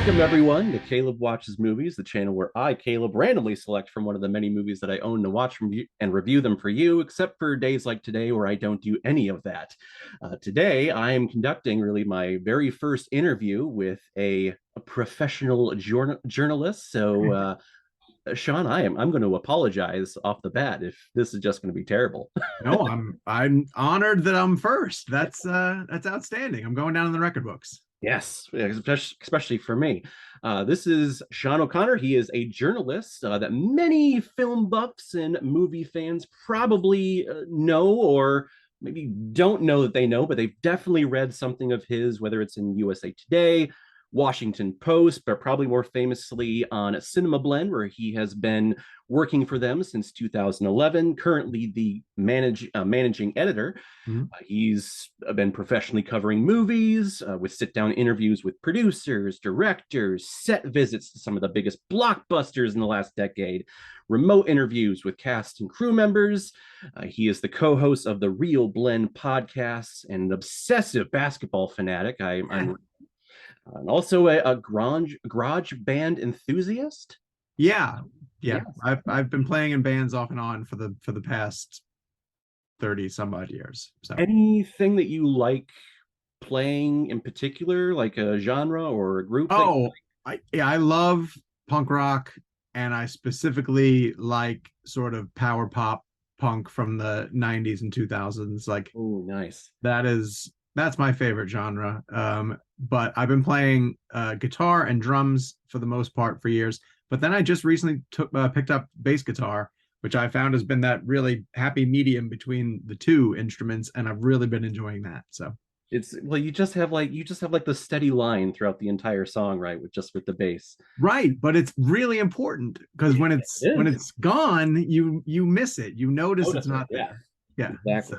Welcome, everyone, to Caleb Watches Movies, the channel where I, Caleb, randomly select from one of the many movies that I own to watch and review them for you, except for days like today where I don't do any of that. Today, I am conducting really my very first interview with a professional journalist. So, Sean, I'm going to apologize off the bat if this is just going to be terrible. No, I'm honored that I'm first. That's outstanding. I'm going down in the record books. Yes, especially for me. This is Sean O'Connor. He is a journalist that many film buffs and movie fans probably know or maybe don't know that they know, but they've definitely read something of his, whether it's in USA Today, Washington Post, but probably more famously on CinemaBlend, where he has been working for them since 2011. Currently, the managing editor. Mhm. He's been professionally covering movies with sit-down interviews with producers, directors, set visits to some of the biggest blockbusters in the last decade, remote interviews with cast and crew members. He is the co-host of the Real Blend podcast and an obsessive basketball fanatic. I'm and also a garage band enthusiast. Yeah, yeah. Yes. I've been playing in bands off and on for the past 30 some odd years. So Anything that you like playing in particular, like a genre or a group that oh, I love punk rock, and I specifically like sort of power pop punk from the 90s and 2000s. Like oh, nice. that's my favorite genre. But I've been playing guitar and drums for the most part for years. But then I just recently picked up bass guitar, which I found has been that really happy medium between the two instruments, and I've really been enjoying that. So It's well, you just have like the steady line throughout the entire song, right? With the bass. right, but it's really important because when It is. it's gone, you miss it. You notice it's Notice it. not Yeah, there. Yeah. So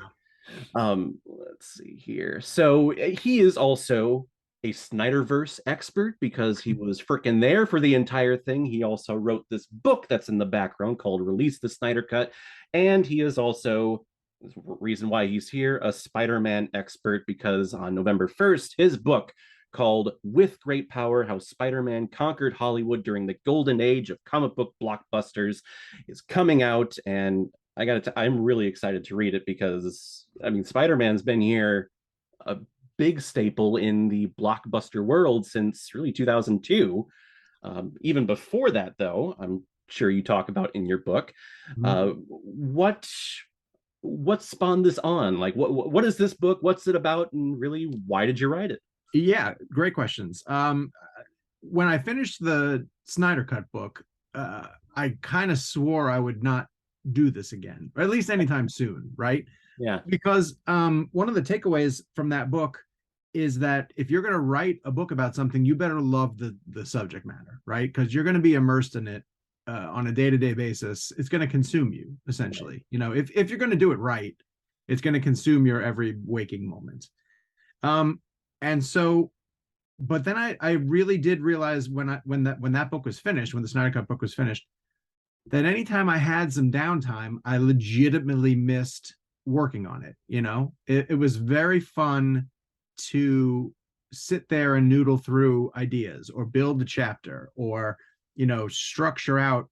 exactly. Let's see here. So he is also a Snyderverse expert because he was freaking there for the entire thing. He also wrote this book that's in the background called Release the Snyder Cut. And he is also, reason why he's here, a Spider-Man expert because on November 1st, his book called With Great Power, How Spider-Man Conquered Hollywood During the Golden Age of Comic Book Blockbusters is coming out. And I'm really excited to read it because I mean Spider-Man's been here a big staple in the blockbuster world since really 2002. Even before that, though, I'm sure you talk about in your book. mhm. What spawned this on? Like, what is this book? What's it about? And really, why did you write it? Yeah, great questions. When I finished the Snyder Cut book, I kind of swore I would not do this again, or at least anytime soon, right? Yeah, Because one of the takeaways from that book is that if you're going to write a book about something, you better love the subject matter, right? Because you're going to be immersed in it on a day-to-day basis. It's going to consume you essentially. You know, if you're going to do it right, it's going to consume your every waking moment. Um, and so, but then I really did realize when that book was finished, when the Snyder Cut book was finished, that anytime I had some downtime, I legitimately missed working on it. You know, it was very fun to sit there and noodle through ideas or build a chapter or, structure out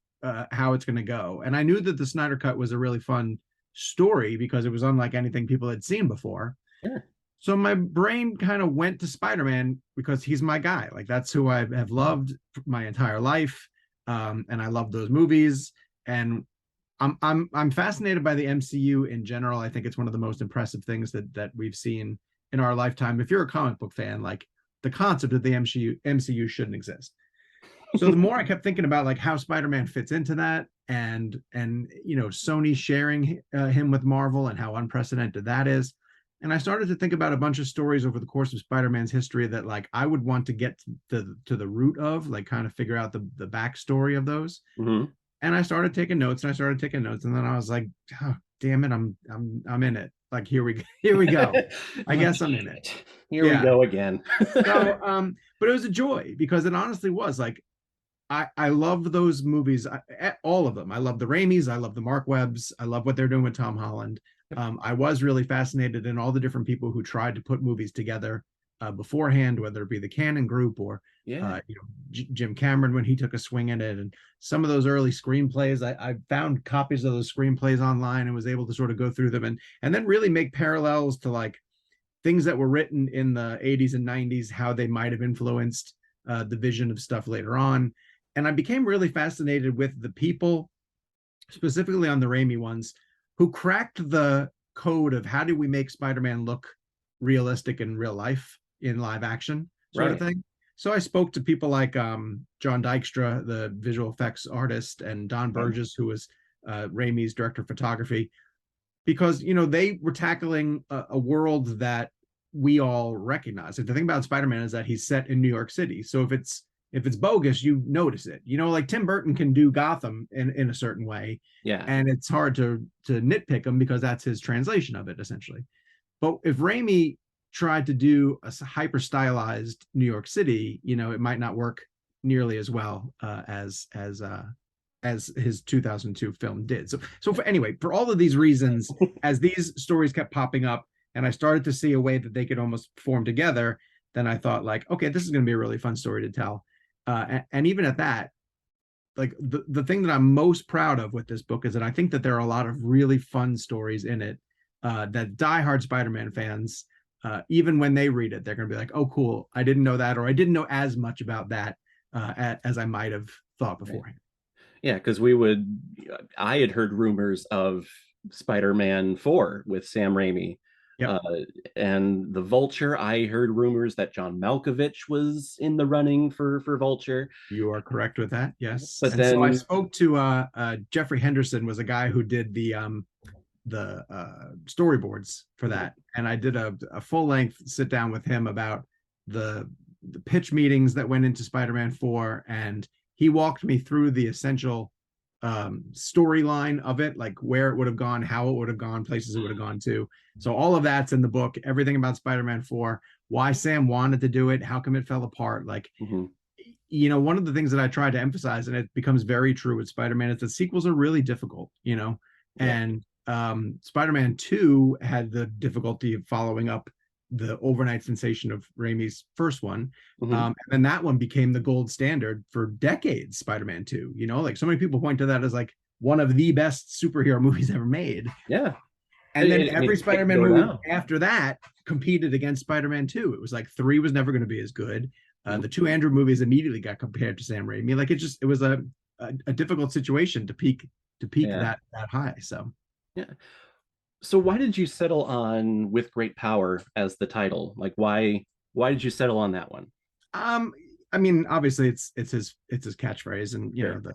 how it's going to go. And I knew that the Snyder Cut was a really fun story because it was unlike anything people had seen before. sure. So my brain kind of went to Spider-Man because he's my guy. Like that's who I have loved my entire life, and I love those movies. And I'm fascinated by the MCU in general. I think it's one of the most impressive things that we've seen in our lifetime. If you're a comic book fan, like the concept of the MCU shouldn't exist. So the more I kept thinking about like how Spider-Man fits into that, and Sony sharing him with Marvel and how unprecedented that is, and I started to think about a bunch of stories over the course of Spider-Man's history that like I would want to get to the root of, like kind of figure out the backstory of those. Mm-hmm. And I started taking notes, and then I was like, oh, damn it, I'm in it. Like here we go. I guess I'm in it. Here we Yeah. go again. So but it was a joy because it honestly was like I love those movies, all of them. I love the Raimis, I love the Mark Webbs, I love what they're doing with Tom Holland. I was really fascinated in all the different people who tried to put movies together beforehand, whether it be the Cannon Group or Yeah. Jim Cameron when he took a swing at it, and some of those early screenplays. I found copies of those screenplays online and was able to sort of go through them and then really make parallels to like things that were written in the 80s and 90s, how they might have influenced the vision of stuff later on. And I became really fascinated with the people, specifically on the Raimi ones, who cracked the code of how do we make Spider-Man look realistic in real life, in live action sort of Right. thing. So I spoke to people like John Dykstra, the visual effects artist, and Don Right. Burgess, who was Raimi's director of photography, because they were tackling a world that we all recognize. Like the thing about Spider-Man is that he's set in New York City, so if it's bogus, you notice it. Like Tim Burton can do Gotham in a certain way, Yeah. and it's hard to nitpick him because that's his translation of it essentially. But if Raimi tried to do a hyper stylized New York City, it might not work nearly as well as his 2002 film did. So anyway, for all of these reasons, as these stories kept popping up and I started to see a way that they could almost form together, then I thought like, okay, this is going to be a really fun story to tell. And even at that, like the thing that I'm most proud of with this book is that I think that there are a lot of really fun stories in it that diehard Spider-Man fans, even when they read it, they're going to be like, oh, cool. I didn't know that, or I didn't know as much about that as I might have thought beforehand. Yeah, because I had heard rumors of Spider-Man 4 with Sam Raimi. Yep. Uh, and the Vulture, I heard rumors that John Malkovich was in the running for Vulture. You are correct with that. Yes. But And so I then, spoke to Jeffrey Henderson, was a guy who did the storyboards for that, and I did a full length sit down with him about the pitch meetings that went into Spider-Man 4, and he walked me through the essential storyline of it, like where it would have gone, how it would have gone, places it would have gone to. So all of that's in the book, everything about Spider-Man 4, why Sam wanted to do it, how come it fell apart. Like, mhm, one of the things that I try to emphasize, and it becomes very true with Spider-Man, is that sequels are really difficult, yeah, and Spider-Man 2 had the difficulty of following up the overnight sensation of Raimi's first one. mhm, And then that one became the gold standard for decades, Spider-Man 2. Like so many people point to that as like one of the best superhero movies ever made. yeah. And then I mean, every it can't Spider-Man go movie down. after that competed against Spider-Man 2. It was like 3 was never going to be as good. Mhm, The two Andrew movies immediately got compared to Sam Raimi. Like it was a difficult situation to peak yeah, that high. So yeah. So why did you settle on "With Great Power" as the title? Like, why did you settle on that one? Um, I mean, obviously it's his catchphrase, and Sure.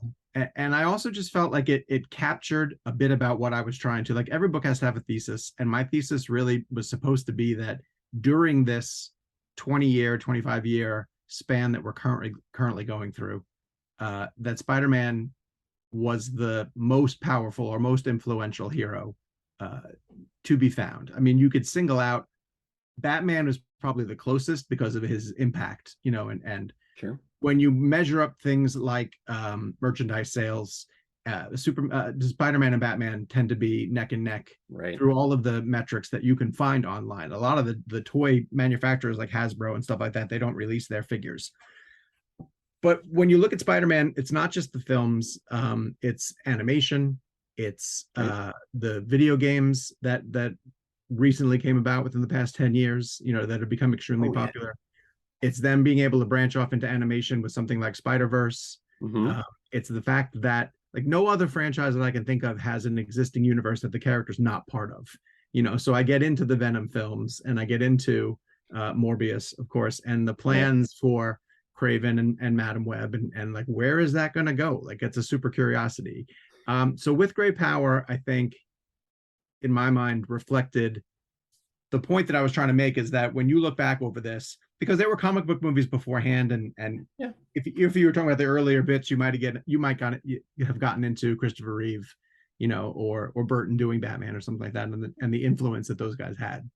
and I also just felt like it captured a bit about what I was trying to, like, every book has to have a thesis, and my thesis really was supposed to be that during this 20-year, 25-year span that we're currently going through, that Spider-Man was the most powerful or most influential hero uh, to be found. I mean, you could single out Batman is probably the closest because of his impact, and Sure. when you measure up things like merchandise sales, Spider-Man and Batman tend to be neck and neck Right. through all of the metrics that you can find online. A lot of the toy manufacturers like Hasbro and stuff like that, they don't release their figures. But when you look at Spider-Man, it's not just the films, it's animation, it's Right. the video games that recently came about within the past 10 years, that have become extremely Oh yeah. popular. It's them being able to branch off into animation with something like Spider-Verse. Hmm. Uh, it's the fact that like no other franchise that I can think of has an existing universe that the character's not part of. So I get into the Venom films and I get into Morbius, of course, and the Yeah. plans for Craven and Madam Web, and like where is that going to go? Like it's a super curiosity. So with Great Power, I think in my mind reflected the point that I was trying to make, is that when you look back over this, because there were comic book movies beforehand, and Yeah. if you were talking about the earlier bits, you might have gotten into Christopher Reeve, or Burton doing Batman or something like that, and the influence that those guys had.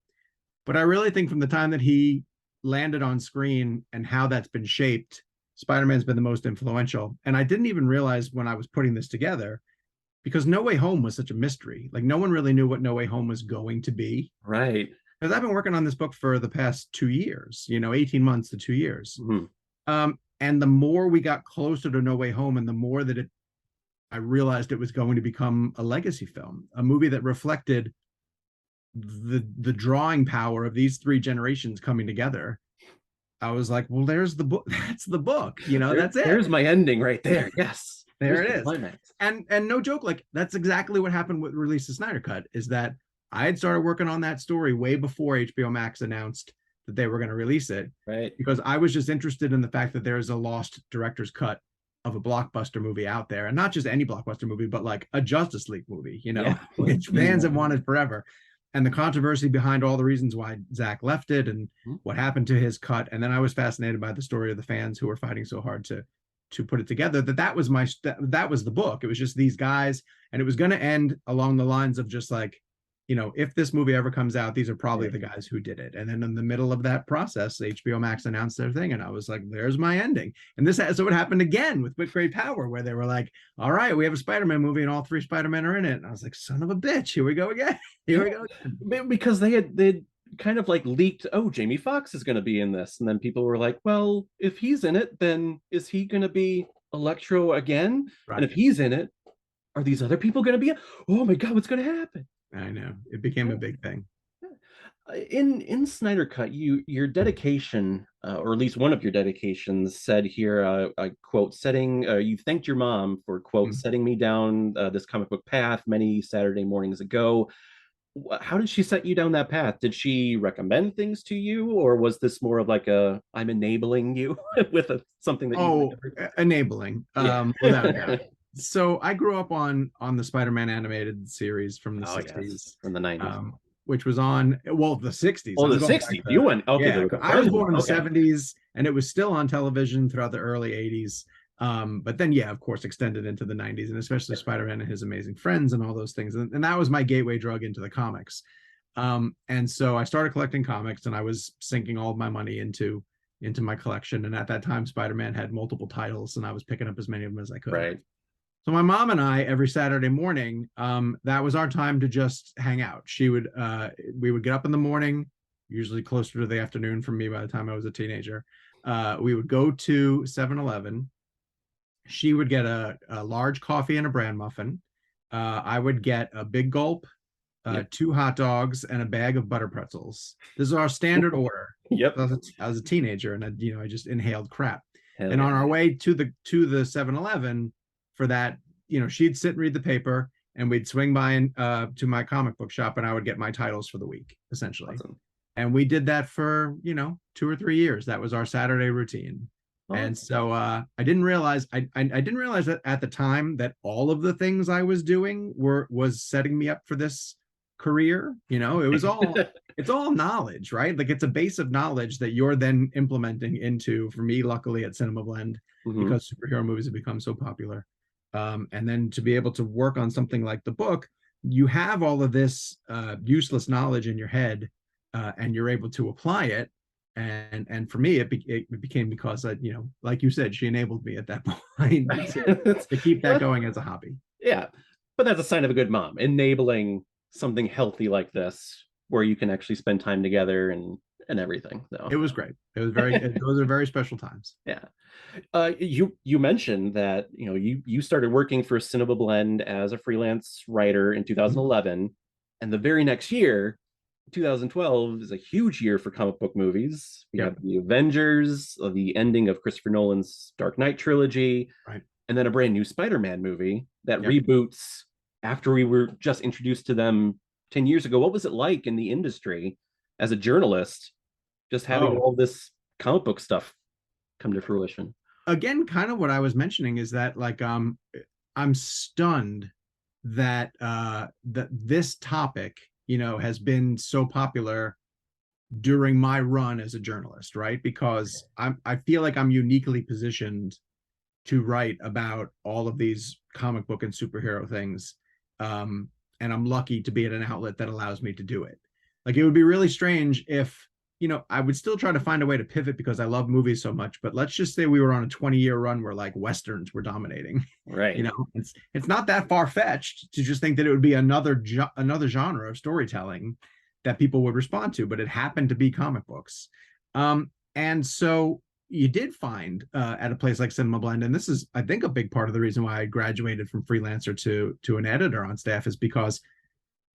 But I really think from the time that he landed on screen and how that's been shaped, Spider-Man's been the most influential. And I didn't even realize when I was putting this together, because No Way Home was such a mystery. Like no one really knew what No Way Home was going to be. Right. because I've been working on this book for the past 2 years, 18 months to 2 years. Mm-hmm. And the more we got closer to No Way Home, and the more that I realized it was going to become a legacy film, a movie that reflected the drawing power of these three generations coming together. I was like, well, there's the book. That's the book. That's it. There's my ending right there. Yes. There it is. Climax. And no joke, like that's exactly what happened with Release the Snyder Cut, is that I had started working on that story way before HBO Max announced that they were going to release it. Right. Because I was just interested in the fact that there's a lost director's cut of a blockbuster movie out there, and not just any blockbuster movie, but like a Justice League movie, which fans have wanted forever. And the controversy behind all the reasons why Zack left it and what happened to his cut. And then I was fascinated by the story of the fans who were fighting so hard to put it together. That was the book. It was just these guys, and it was going to end along the lines of just like, if this movie ever comes out, these are probably the guys who did it. And then in the middle of that process, HBO Max announced their thing, and I was like, there's my ending. And so it happened again with Great Power, where they were like, all right, we have a Spider-Man movie and all three Spider-Men are in it. And I was like, son of a bitch, here we go again. Here we go again. Because they'd kind of like leaked, oh, Jamie Foxx is going to be in this. And then people were like, well, if he's in it, then is he going to be Electro again? Right. And if he's in it, are these other people going to be? Oh my God, what's going to happen? I know, it became a big thing. In Snyder Cut, your dedication, or at least one of your dedications, said here, I quote, you thanked your mom for, quote, setting me down this comic book path many Saturday mornings ago. How did she set you down that path? Did she recommend things to you, or was this more of like I'm enabling you with something that enabling, without a doubt. So I grew up on the Spider-Man animated series from the 60s. Yes, from the 90s. Which was on, the 60s. Oh, the 60s. You went, okay. Yeah, I was born in the 70s, and it was still on television throughout the early 80s. But then, of course, extended into the 90s, and especially Spider-Man and His Amazing Friends and all those things. And that was my gateway drug into the comics. And so I started collecting comics, and I was sinking all of my money into my collection. And at that time, Spider-Man had multiple titles, and I was picking up as many of them as I could. Right. So my mom and I, every Saturday morning, that was our time to just hang out. We would get up in the morning, usually closer to the afternoon for me by the time I was a teenager. We would go to 7-Eleven. She would get a large coffee and a bran muffin. I would get a big gulp, 2 hot dogs, and a bag of butter pretzels. This is our standard order. Yep. I was a teenager, and I just inhaled crap. Hell and on our way to the 7-Eleven, for that, she'd sit and read the paper, and we'd swing by to my comic book shop, and I would get my titles for the week, essentially. Awesome. And we did that for 2 or 3 years. That was our Saturday routine. Awesome. And so I didn't realize that at the time that all of the things I was doing was setting me up for this career. It was all it's all knowledge, right? Like it's a base of knowledge that you're then implementing into, for me, luckily at CinemaBlend, because superhero movies have become so popular. And then to be able to work on something like the book, you have all of this useless knowledge in your head, and you're able to apply it. And for me, it became because like you said, she enabled me at that point to keep that going as a hobby. Yeah, but that's a sign of a good mom, enabling something healthy like this, where you can actually spend time together and everything. So it was great. It was those are very special times. Yeah. You mentioned that you started working for CinemaBlend as a freelance writer in 2011, and the very next year, 2012, is a huge year for comic book movies. We have the Avengers, the ending of Christopher Nolan's Dark Knight trilogy, right, and then a brand new Spider-Man movie that reboots after we were just introduced to them 10 years ago. What was it like in the industry as a journalist, just having all this comic book stuff come to fruition? Again, kind of what I was mentioning is that, like, I'm stunned that that this topic, has been so popular during my run as a journalist, right? Because I feel like I'm uniquely positioned to write about all of these comic book and superhero things. And I'm lucky to be at an outlet that allows me to do it. Like, it would be really strange if, I would still try to find a way to pivot because I love movies so much, but let's just say we were on a 20-year run where like Westerns were dominating. Right. It's not that far-fetched to just think that it would be another genre of storytelling. that people would respond to, but it happened to be comic books. And so you did find at a place like CinemaBlend, and this is, I think, a big part of the reason why I graduated from freelancer to an editor on staff, is because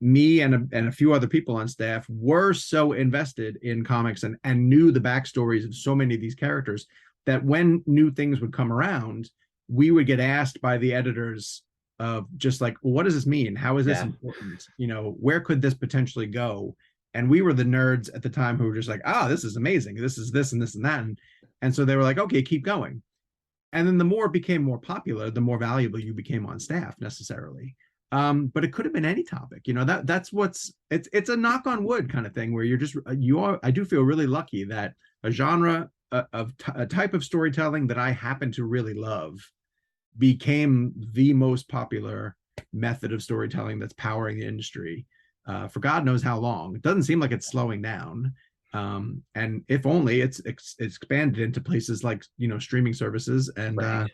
me and a few other people on staff were so invested in comics and knew the backstories of so many of these characters that when new things would come around, we would get asked by the editors of just like, well, what does this mean? How is this important? You know, where could this potentially go? And we were the nerds at the time who were just like, this is amazing. This is this and this and that. And so they were like, okay, keep going. And then the more it became more popular, the more valuable you became on staff necessarily. But it could have been any topic, you know, that's what's, it's a knock on wood kind of thing where I do feel really lucky that a genre a type of storytelling that I happen to really love became the most popular method of storytelling that's powering the industry for God knows how long. It doesn't seem like it's slowing down. And if only it's expanded into places like, you know, streaming services and right.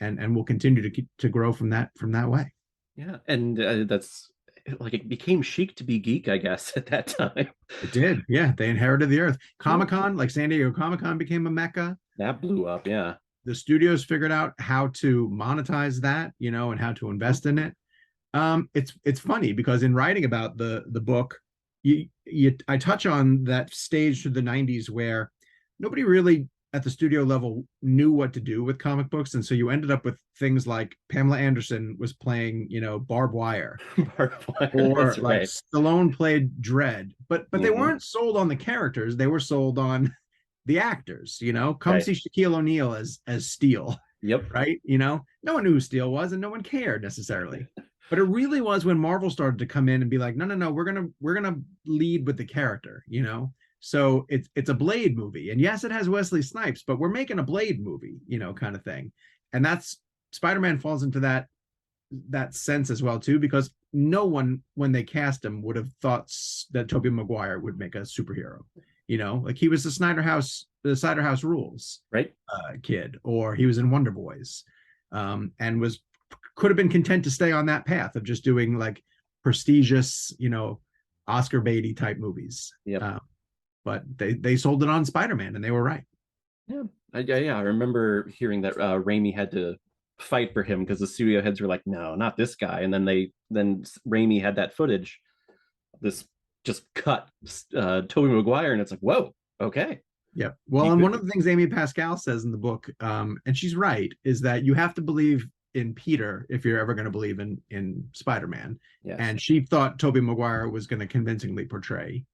And will continue to grow from that way. Yeah, and that's like, it became chic to be geek, I guess, at that time. It did. Yeah, they inherited the earth. Comic-Con, like San Diego Comic-Con became a mecca. That blew up, yeah. The studios figured out how to monetize that, you know, and how to invest in it. It's funny because in writing about the book, I touch on that stage through the 90s where nobody really at the studio level knew what to do with comic books, and so you ended up with things like Pamela Anderson was playing, you know, Barbed Wire, or like right. Stallone played Dredd, but they weren't sold on the characters; they were sold on the actors. You know, come see Shaquille O'Neal as Steel. Yep. Right. You know, no one knew who Steel was, and no one cared necessarily. But it really was when Marvel started to come in and be like, no, we're gonna lead with the character. You know. So it's a Blade movie, and yes, it has Wesley Snipes, but we're making a Blade movie, you know, kind of thing. And that's Spider-Man falls into that sense as well too, because no one when they cast him would have thought that Tobey Maguire would make a superhero, you know, like he was the Snyder House Rules right kid, or he was in Wonder Boys, and could have been content to stay on that path of just doing like prestigious, you know, Oscar Beatty type movies. Yeah. But they sold it on Spider-Man, and they were right. Yeah, I remember hearing that Raimi had to fight for him because the studio heads were like, no, not this guy. And then Raimi had that footage, this just cut Tobey Maguire, and it's like, whoa, okay. Yeah. Well, and one of the things Amy Pascal says in the book, and she's right, is that you have to believe in Peter if you're ever going to believe in Spider-Man. Yes. And she thought Tobey Maguire was going to convincingly portray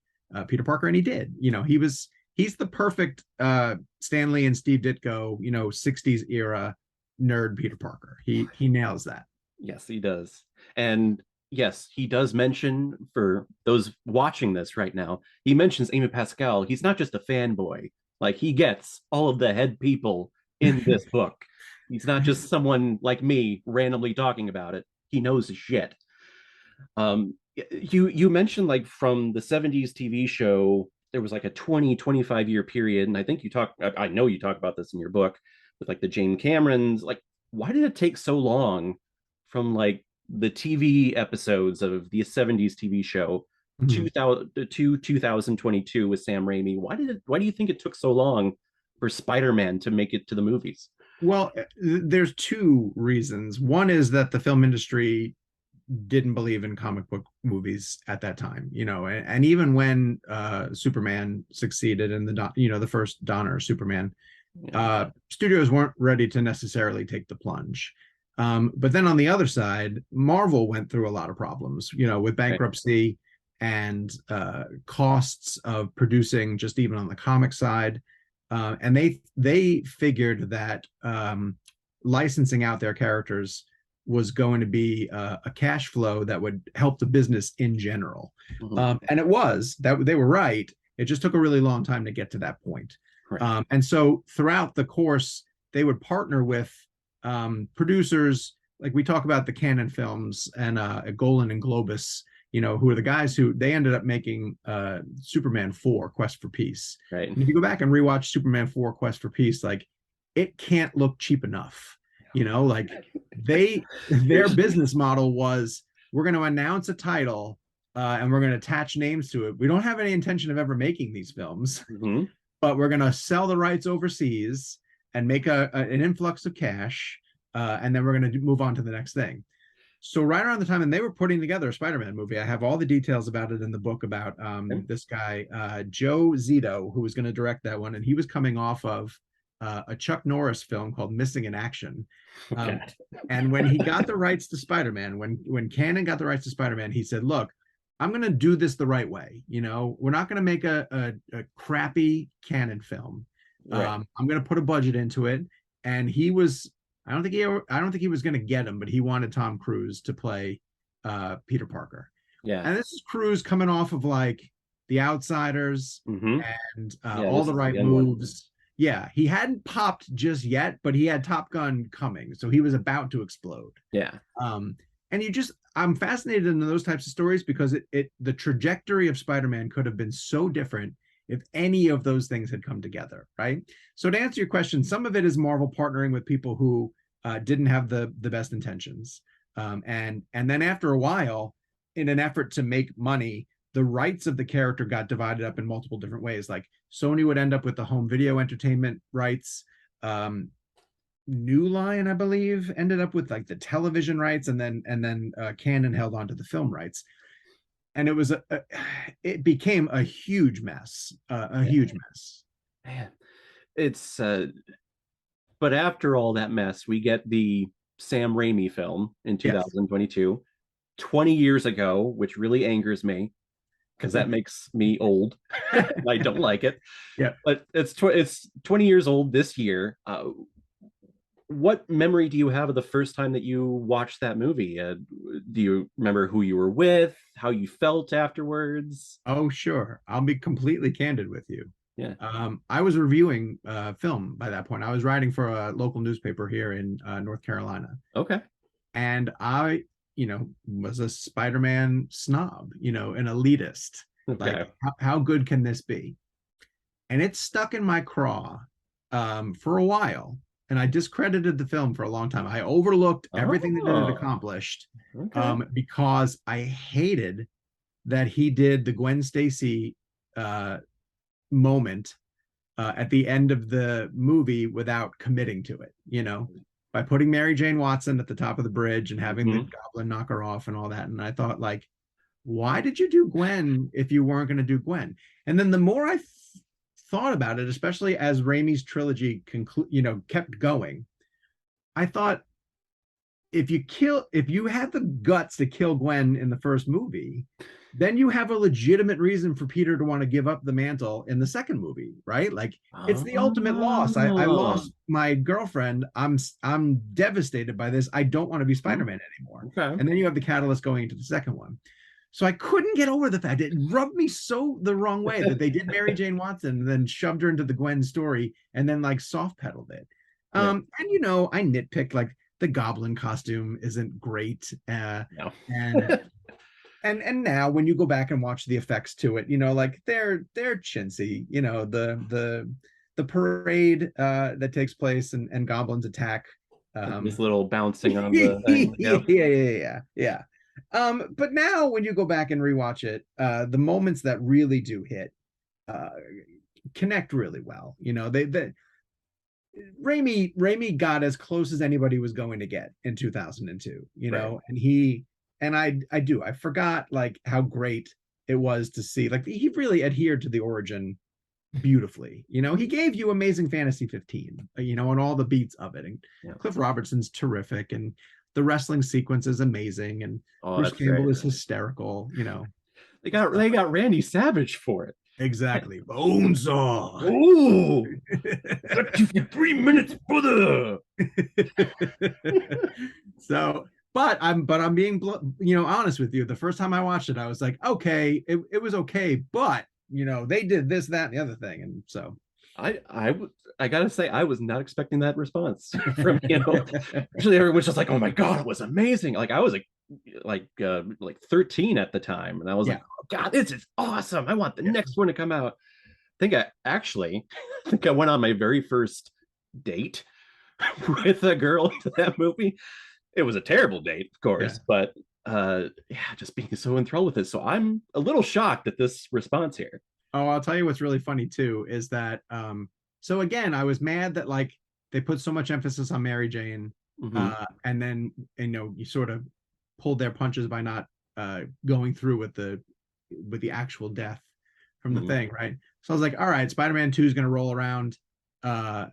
Peter Parker, and he did. You know, he's the perfect Stan Lee and Steve Ditko, you know, 60s era nerd Peter Parker. He nails that. Yes, he does. And yes, he does mention, for those watching this right now, he mentions Amy Pascal. He's not just a fanboy. Like, he gets all of the head people in this book. He's not just someone like me randomly talking about it. He knows his shit. You mentioned, like, from the 70s TV show, there was like a 25 year period, and I know you talk about this in your book with like the Jane Camerons. Like, why did it take so long from like the TV episodes of the 70s TV show 2000 to 2022 with Sam Raimi? Why do you think it took so long for Spider-Man to make it to the movies? Well, there's two reasons. One is that the film industry didn't believe in comic book movies at that time, you know, and even when Superman succeeded in the first Donner Superman, studios weren't ready to necessarily take the plunge. But then on the other side, Marvel went through a lot of problems, you know, with bankruptcy and costs of producing just even on the comic side. And they figured that licensing out their characters was going to be a cash flow that would help the business in general. And it was that they were right. It just took a really long time to get to that point. Right. And so throughout the course, they would partner with producers, like we talk about the Canon Films and Golan and Globus, you know, who are the guys who they ended up making Superman 4 Quest for Peace. Right. And if you go back and rewatch Superman 4 Quest for Peace, like, it can't look cheap enough. You know, like their business model was, we're going to announce a title and we're going to attach names to it. We don't have any intention of ever making these films, Mm-hmm. but we're going to sell the rights overseas and make an influx of cash, and then we're going to move on to the next thing. So right around the time, and they were putting together a Spider-Man movie. I have all the details about it in the book about this guy, Joe Zito, who was going to direct that one, and he was coming off of a Chuck Norris film called Missing in Action. Okay. And when he got the rights to Spider-Man, when Cannon got the rights to Spider-Man, he said, "Look, I'm going to do this the right way. You know, we're not going to make a crappy Cannon film. Right. I'm going to put a budget into it." And he was, I don't think he was going to get him, but he wanted Tom Cruise to play Peter Parker. Yeah. And this is Cruise coming off of like The Outsiders Mm-hmm. and Yeah, All this the is Right the young one. Moves. Yeah, he hadn't popped just yet, but he had Top Gun coming, so he was about to explode. Yeah. And I'm fascinated in those types of stories because the trajectory of Spider-Man could have been so different if any of those things had come together, right? So to answer your question, some of it is Marvel partnering with people who didn't have the best intentions, and then after a while, in an effort to make money, the rights of the character got divided up in multiple different ways. Like Sony would end up with the home video entertainment rights. New Line, I believe, ended up with like the television rights, and then Canon held on to the film rights. And it became a huge mess, huge mess. Man, it's but after all that mess, we get the Sam Raimi film in Yes. 2022, 20 years ago, which really angers me because that makes me old. I don't like it. Yeah. But it's 20 years old this year. What memory do you have of the first time that you watched that movie? Do you remember who you were with, how you felt afterwards? Oh, sure. I'll be completely candid with you. Yeah. I was reviewing film by that point. I was writing for a local newspaper here in North Carolina. Okay. And I, was a Spider-Man snob, an elitist. Okay. Like, how good can this be? And it stuck in my craw for a while. And I discredited the film for a long time. I overlooked everything that it accomplished because I hated that he did the Gwen Stacy moment at the end of the movie without committing to it, by putting Mary Jane Watson at the top of the bridge and having the goblin knock her off and all that. And I thought, like, why did you do Gwen if you weren't going to do Gwen? And then the more I thought about it, especially as Raimi's trilogy kept going, I thought, if you had the guts to kill Gwen in the first movie, then you have a legitimate reason for Peter to want to give up the mantle in the second movie, right? Like, it's the ultimate loss. I lost my girlfriend. I'm devastated by this. I don't want to be Spider-Man anymore. Okay. And then you have the catalyst going into the second one. So I couldn't get over the fact it rubbed me so the wrong way that they did Mary Jane Watson and then shoved her into the Gwen story and then like soft pedaled it. And I nitpicked, like, the goblin costume isn't great. No. And now when you go back and watch the effects to it, like they're chintzy, the parade that takes place and goblins attack. This little bouncing on the thing. Yeah. But now when you go back and rewatch it, the moments that really do hit connect really well. Raimi got as close as anybody was going to get in 2002, and I forgot like how great it was to see, like, he really adhered to the origin beautifully. He gave you Amazing Fantasy 15, and all the beats of it. And Cliff Robertson's terrific, and the wrestling sequence is amazing, and Bruce Campbell is hysterical. They got Randy Savage for it. Exactly. Bonesaw. Ooh, got you for 3 minutes, brother. So, but I'm being honest with you. The first time I watched it, I was like, okay, it was okay, but they did this, that, and the other thing, and so I gotta say, I was not expecting that response from Actually, everyone's just like, "Oh my god, it was amazing!" Like, I was like 13 at the time, and I was like, "Oh god, this is awesome! I want the next one to come out." I think I went on my very first date with a girl to that movie. It was a terrible date, of course, but yeah, just being so enthralled with it. So I'm a little shocked at this response here. Oh, I'll tell you what's really funny too is that so again, I was mad that like they put so much emphasis on Mary Jane, Mm-hmm. and then you sort of pulled their punches by not going through with the actual death from the Mm-hmm. thing, right? So I was like, all right, Spider-Man 2 is gonna roll around. Uh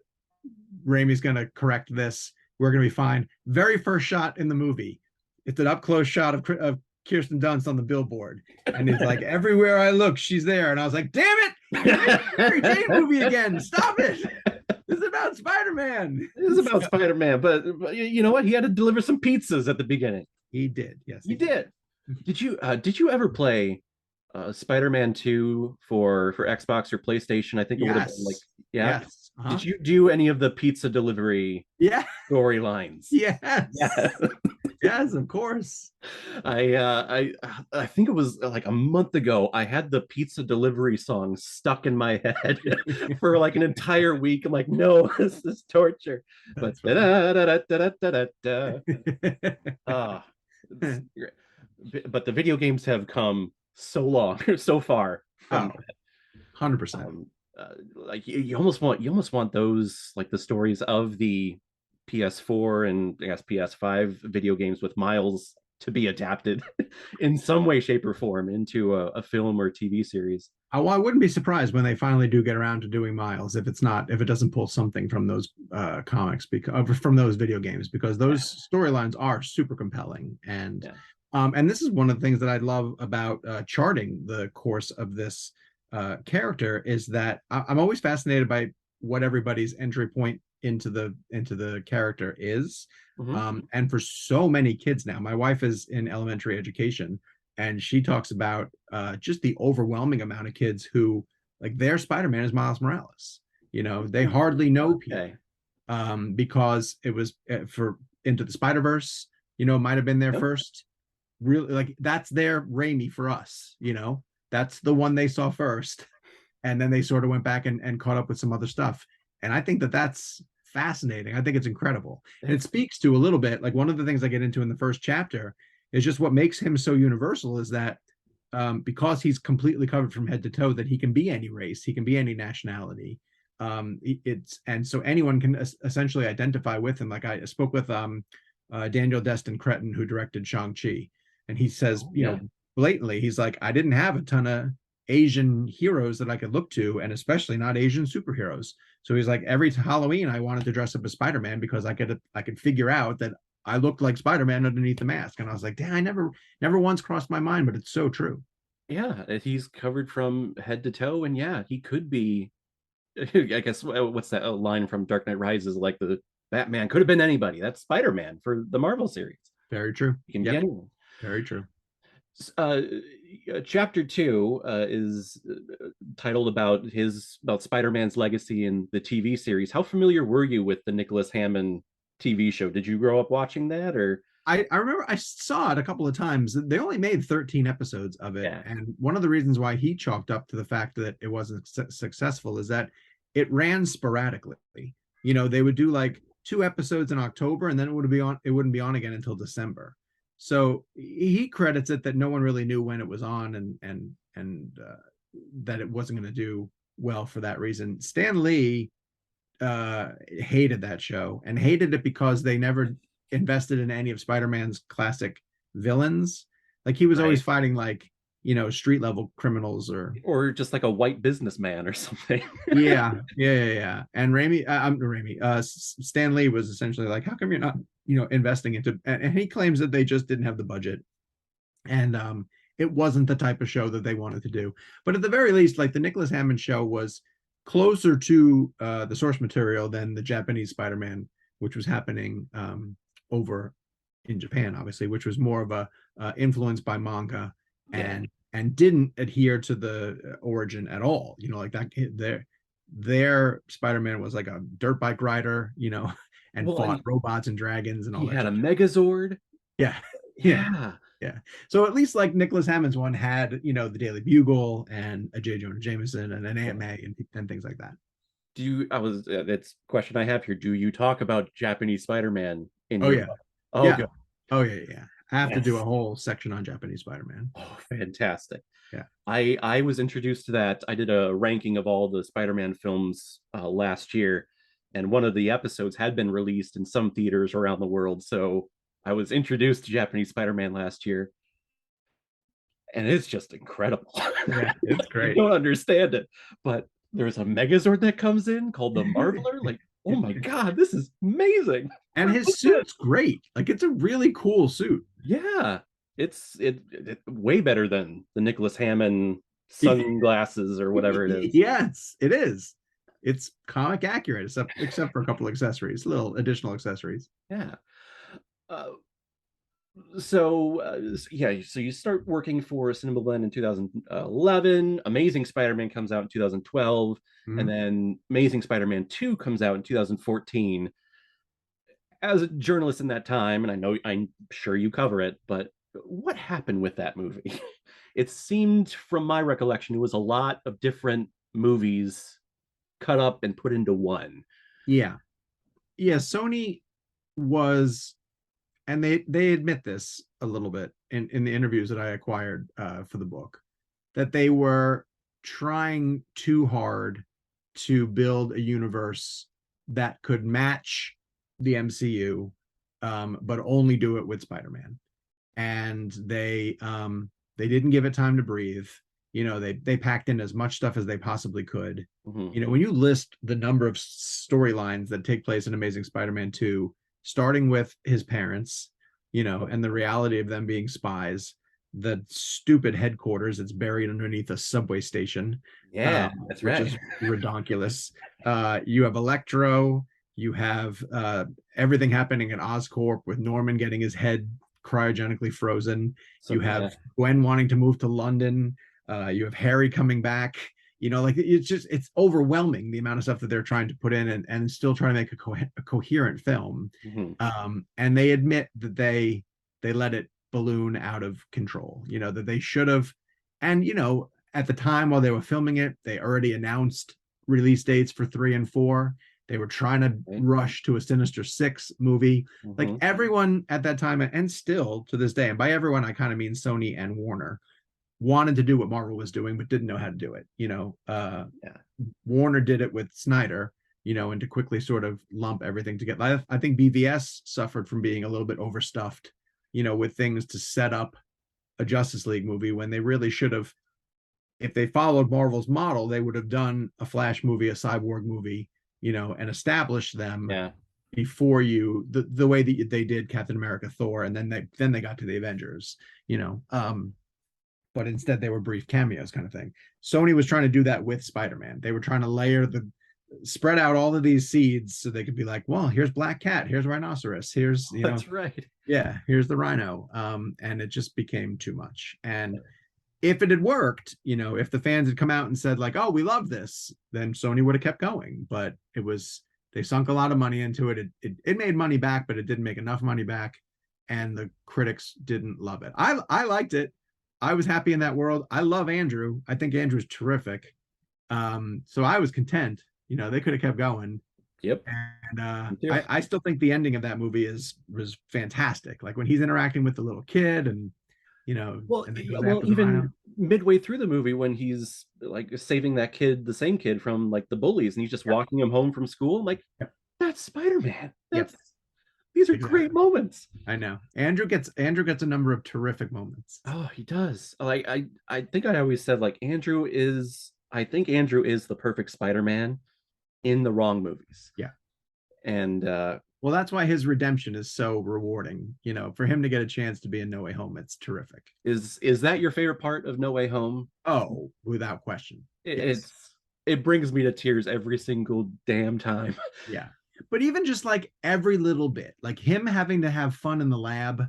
Raimi's gonna correct this. We're gonna be fine. Very first shot in the movie, it's an up close shot of Kirsten Dunst on the billboard, and he's like, "Everywhere I look, she's there." And I was like, "Damn it! You're making a Mary Jane movie again! Stop it! This is about Spider-Man." It is about Spider-Man, but you know what? He had to deliver some pizzas at the beginning. He did. Yes, He he did. did. Did you ever play Spider-Man 2 for Xbox or PlayStation? I think it would have been like, Yes. yeah. Yes. Uh-huh. Did you do any of the pizza delivery Yeah. storylines? Yes. Yeah. Yes, of course. I think it was like a month ago. I had the pizza delivery song stuck in my head for like an entire week. I'm like, no, this is torture. But That's funny. ah, but the video games have come so long, so far from Oh, 100%. um, like you almost want those like the stories of the PS4 and I guess PS5 video games with Miles to be adapted in some way, shape, or form into a film or TV series. Well, I wouldn't be surprised when they finally do get around to doing Miles if it doesn't pull something from those comics because from those video games because Yeah, those storylines are super compelling yeah. and this is one of the things that I love about charting the course of this character is that I'm always fascinated by what everybody's entry point into the character is. Mm-hmm. And for so many kids now, my wife is in elementary education, and she talks about just the overwhelming amount of kids who like their Spider-Man is Miles Morales. They hardly know Peter Okay. because it was for Into the Spider-Verse. Might have been their Yep. first really like that's their Raimi for us. That's the one they saw first, and then they sort of went back and caught up with some other stuff. And I think that that's fascinating. I think it's incredible. And it speaks to a little bit like one of the things I get into in the first chapter is just what makes him so universal is that because he's completely covered from head to toe, that he can be any race, he can be any nationality. It's and so anyone can essentially identify with him. Like I spoke with Daniel Destin Cretton, who directed Shang-Chi, and he says, Yeah. blatantly, he's like, I didn't have a ton of Asian heroes that I could look to, and especially not Asian superheroes. So he's like, every Halloween I wanted to dress up as Spider-Man because I could figure out that I looked like Spider-Man underneath the mask. And I was like, damn, I never once crossed my mind, but it's so true. Yeah, he's covered from head to toe, and yeah, he could be. I guess what's that line from Dark Knight Rises? Like the Batman could have been anybody. That's Spider-Man for the Marvel series. Very true. He can be Yep. anyone. Very true. uh, Chapter 2 is titled about Spider-Man's legacy in the TV series. How familiar were you with the Nicholas Hammond TV show? Did you grow up watching that, or I remember I saw it a couple of times. They only made 13 episodes of it. yeah? And one of the reasons why he chalked up to the fact that it wasn't successful is that it ran sporadically. They would do like 2 episodes in October and then it wouldn't be on again until December. So he credits it that no one really knew when it was on and that it wasn't going to do well for that reason. Stan Lee hated that show and hated it because they never invested in any of Spider-Man's classic villains. Like he was always Right. fighting like street level criminals Or just like a white businessman or something. yeah. And Stan Lee was essentially like, how come you're not investing into, and he claims that they just didn't have the budget and it wasn't the type of show that they wanted to do. But at the very least, like the Nicholas Hammond show was closer to the source material than the Japanese Spider-Man, which was happening over in Japan, obviously, which was more of a influenced by manga Yeah. and didn't adhere to the origin at all. Like that their Spider-Man was like a dirt bike rider, and Well, fought and robots and dragons and all he that had a shit. Megazord. Yeah, yeah, Yeah. yeah. So at least like Nicholas Hammond's one had, the Daily Bugle and a J. Jonah Jameson and an AMA and things like that. Do you? I was. That's a question I have here. Do you talk about Japanese Spider-Man in Oh your yeah, book? Oh, yeah. good. Oh yeah, yeah. I have to do a Yes. whole section on Japanese Spider-Man. Oh, fantastic. Yeah. I was introduced to that. I did a ranking of all the Spider-Man films last year, and one of the episodes had been released in some theaters around the world. So I was introduced to Japanese Spider-Man last year, and it's just incredible. Yeah, it's You great. don't understand it, but there's a Megazord that comes in called the Marveler. Like, oh my god, this is amazing. And What his is this? suit's great. Like it's a really cool suit. Yeah, it way better than the Nicholas Hammond sunglasses or whatever it is. Yes, it is. It's comic accurate, except for a couple accessories, little additional accessories. Yeah. Uh, so you start working for CinemaBlend in 2011. Amazing Spider-Man comes out in 2012, and Mhm. then Amazing Spider-Man 2 comes out in 2014. As a journalist in that time, and I'm sure you cover it, but what happened with that movie? It seemed, from my recollection, it was a lot of different movies cut up and put into one. Yeah. Yeah, Sony was, and they admit this a little bit in the interviews that I acquired for the book, that they were trying too hard to build a universe that could match the MCU, but only do it with Spider-Man. And they didn't give it time to breathe. They packed in as much stuff as they possibly could. Mhm. When you list the number of storylines that take place in Amazing Spider-Man 2, starting with his parents, and the reality of them being spies, the stupid headquarters that's buried underneath a subway station, Yeah, that's which right. is redonkulous. You have Electro, you have everything happening at Oscorp with Norman getting his head cryogenically frozen. So You yeah, have Gwen wanting to move to London. You have Harry coming back. Like it's overwhelming the amount of stuff that they're trying to put in and still trying to make a coherent film. mhm. And they admit that they let it balloon out of control. That they should have. And at the time while they were filming it, they already announced release dates for 3 and 4. They were trying to Right. rush to a Sinister Six movie. Like Mhm. everyone at that time, and still to this day, and by everyone I kind of mean Sony and Warner, wanted to do what Marvel was doing, but didn't know how to do it. Yeah. Warner did it with Snyder, and to quickly sort of lump everything together. I think BVS suffered from being a little bit overstuffed, with things to set up a Justice League movie when they really should have. If they followed Marvel's model, they would have done a Flash movie, a Cyborg movie, and established them Yeah. before the way that they did Captain America, Thor, and then they got to the Avengers, but instead they were brief cameos kind of thing. Sony was trying to do that with Spider-Man. They were trying to spread out all of these seeds so they could be like, well, here's Black Cat, here's Rhinoceros, here's That's right. yeah, here's the Rhino. And it just became too much. And if it had worked, if the fans had come out and said like, oh, we love this, then Sony would have kept going. But they sunk a lot of money into it. It made money back, but it didn't make enough money back, and the critics didn't love it. I liked it. I was happy in that world. I love Andrew. I think Andrew's terrific. So I was content. They could have kept going. Yep. And Me too. I still think the ending of that movie was fantastic. Like when he's interacting with the little kid and Well, and then goes well, after the even rhino. midway through the movie when he's like saving that kid, the same kid from like the bullies, and he's just Yep. walking him home from school. I'm like, Yep. that's Spider-Man. Yep. These are great Exactly. moments. I know. Andrew gets a number of terrific moments. Oh, he does. Like I think I always said like I think Andrew is the perfect Spider-Man in the wrong movies. Yeah. And Well, that's why his redemption is so rewarding. For him to get a chance to be in No Way Home, it's terrific. is that your favorite part of No Way Home? Oh, without question. Yes. It brings me to tears every single damn time. Yeah. But even just like every little bit, like him having to have fun in the lab,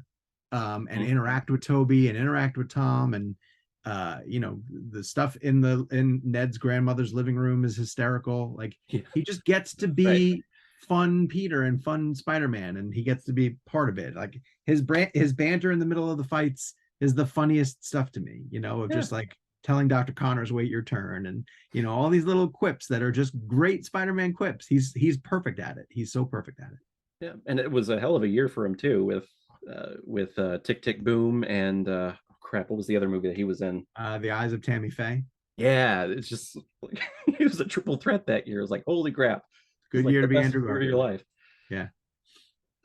and interact with Toby and interact with Tom, and the stuff in Ned's grandmother's living room is hysterical. Like Yeah, he just gets to right. be fun Peter and fun Spider-Man, and he gets to be part of it. Like his banter in the middle of the fights is the funniest stuff to me, of Yeah. just like telling Dr. Connors, wait your turn, and all these little quips that are just great Spider-Man quips. He's perfect at it. He's so perfect at it. Yeah, and it was a hell of a year for him too, with Tick Tick Boom and crap, what was the other movie that he was in? The Eyes of Tammy Faye. Yeah, it's just like he was a triple threat that year. It was like, holy crap, this is Good like year the to be best Andrew year of your Garfield. life. Yeah.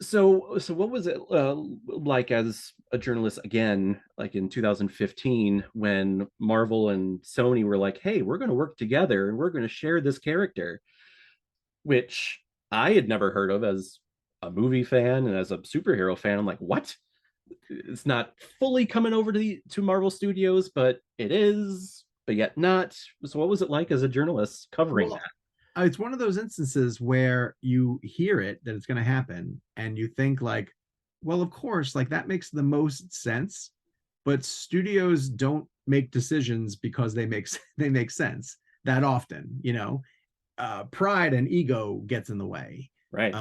So what was it like as a journalist again, like in 2015, when Marvel and Sony were like, "Hey, we're going to work together and we're going to share this character," which I had never heard of as a movie fan and as a superhero fan. I'm like, "What? It's not fully coming over to Marvel Studios, but it is, but yet not." So what was it like as a journalist covering that? Well, it's one of those instances where you hear it that it's going to happen and you think like, well, of course, like that makes the most sense, but studios don't make decisions because they make sense that often, you know. Pride and ego gets in the way. Right.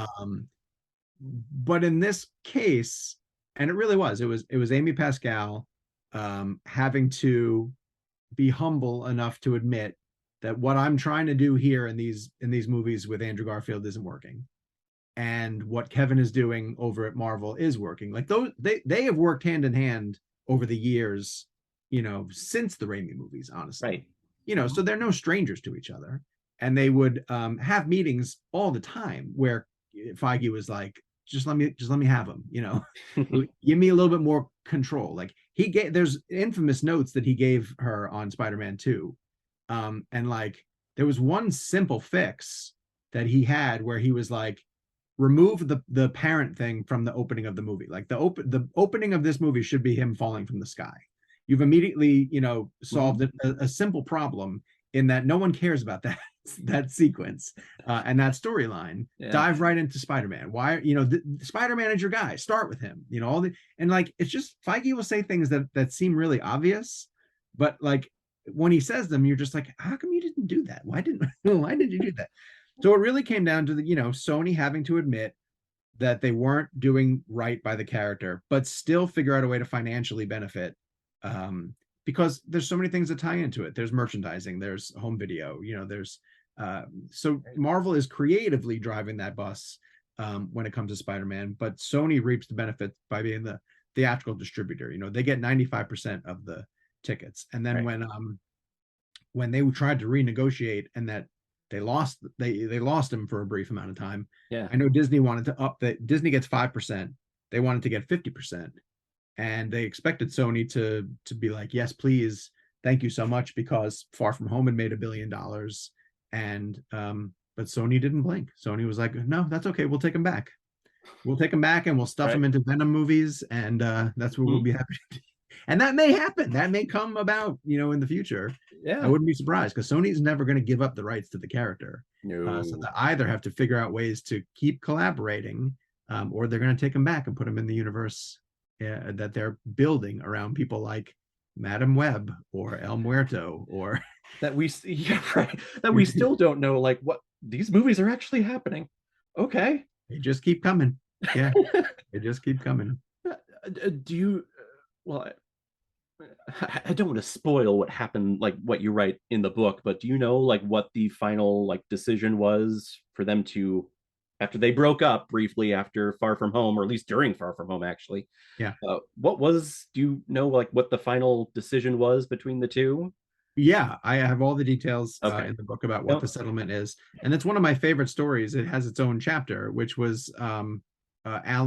But in this case, and it was Amy Pascal having to be humble enough to admit that what I'm trying to do here in these movies with Andrew Garfield isn't working, and what Kevin is doing over at Marvel is working. Like those, they have worked hand in hand over the years, since the Raimi movies, honestly. Right. So they're no strangers to each other, and they would have meetings all the time where Feige was like, just let me have them, give me a little bit more control. Like there's infamous notes that he gave her on Spider-Man 2. And like there was one simple fix that he had where he was like, remove the parent thing from the opening of the movie. Like the opening of this movie should be him falling from the sky. You've immediately, solved a simple problem in that no one cares about that sequence and that storyline. Yeah. Dive right into Spider-Man. Why, Spider-Man is your guy. Start with him. And like it's just Feige will say things that seem really obvious, but like when he says them, you're just like, how come you didn't do that? Why did you do that? So it really came down to Sony having to admit that they weren't doing right by the character, but still figure out a way to financially benefit. Because there's so many things that tie into it. There's merchandising, there's home video, there's so Marvel is creatively driving that bus when it comes to Spider-Man, but Sony reaps the benefit by being the theatrical distributor. They get 95% of the tickets. And then right. when they tried to renegotiate and that they lost him for a brief amount of time. Yeah. I know Disney wanted to up that. Disney gets 5%. They wanted to get 50%. And they expected Sony to be like, yes, please, thank you so much, because Far From Home had made $1 billion. And but Sony didn't blink. Sony was like, no, that's okay. We'll take them back. We'll take them back and we'll stuff them into Venom movies. And that's what we'll be happy to do. And that may happen. That may come about, in the future. Yeah. I wouldn't be surprised, because Sony's never going to give up the rights to the character. No. So they either have to figure out ways to keep collaborating, or they're going to take them back and put them in the universe that they're building around people like Madam Web or El Muerto, or that we that we still don't know like what these movies are actually happening. Okay. They just keep coming. Yeah. They just keep coming. Do you well I don't want to spoil what happened, like what you write in the book, but do you know like what the final like decision was for them to, after they broke up briefly after Far From Home, or at least during Far From Home, actually? Yeah. Do you know like what the final decision was between the two? Yeah, I have all the details Okay. in the book about what the settlement is, and it's one of my favorite stories. It has its own chapter, which was Alan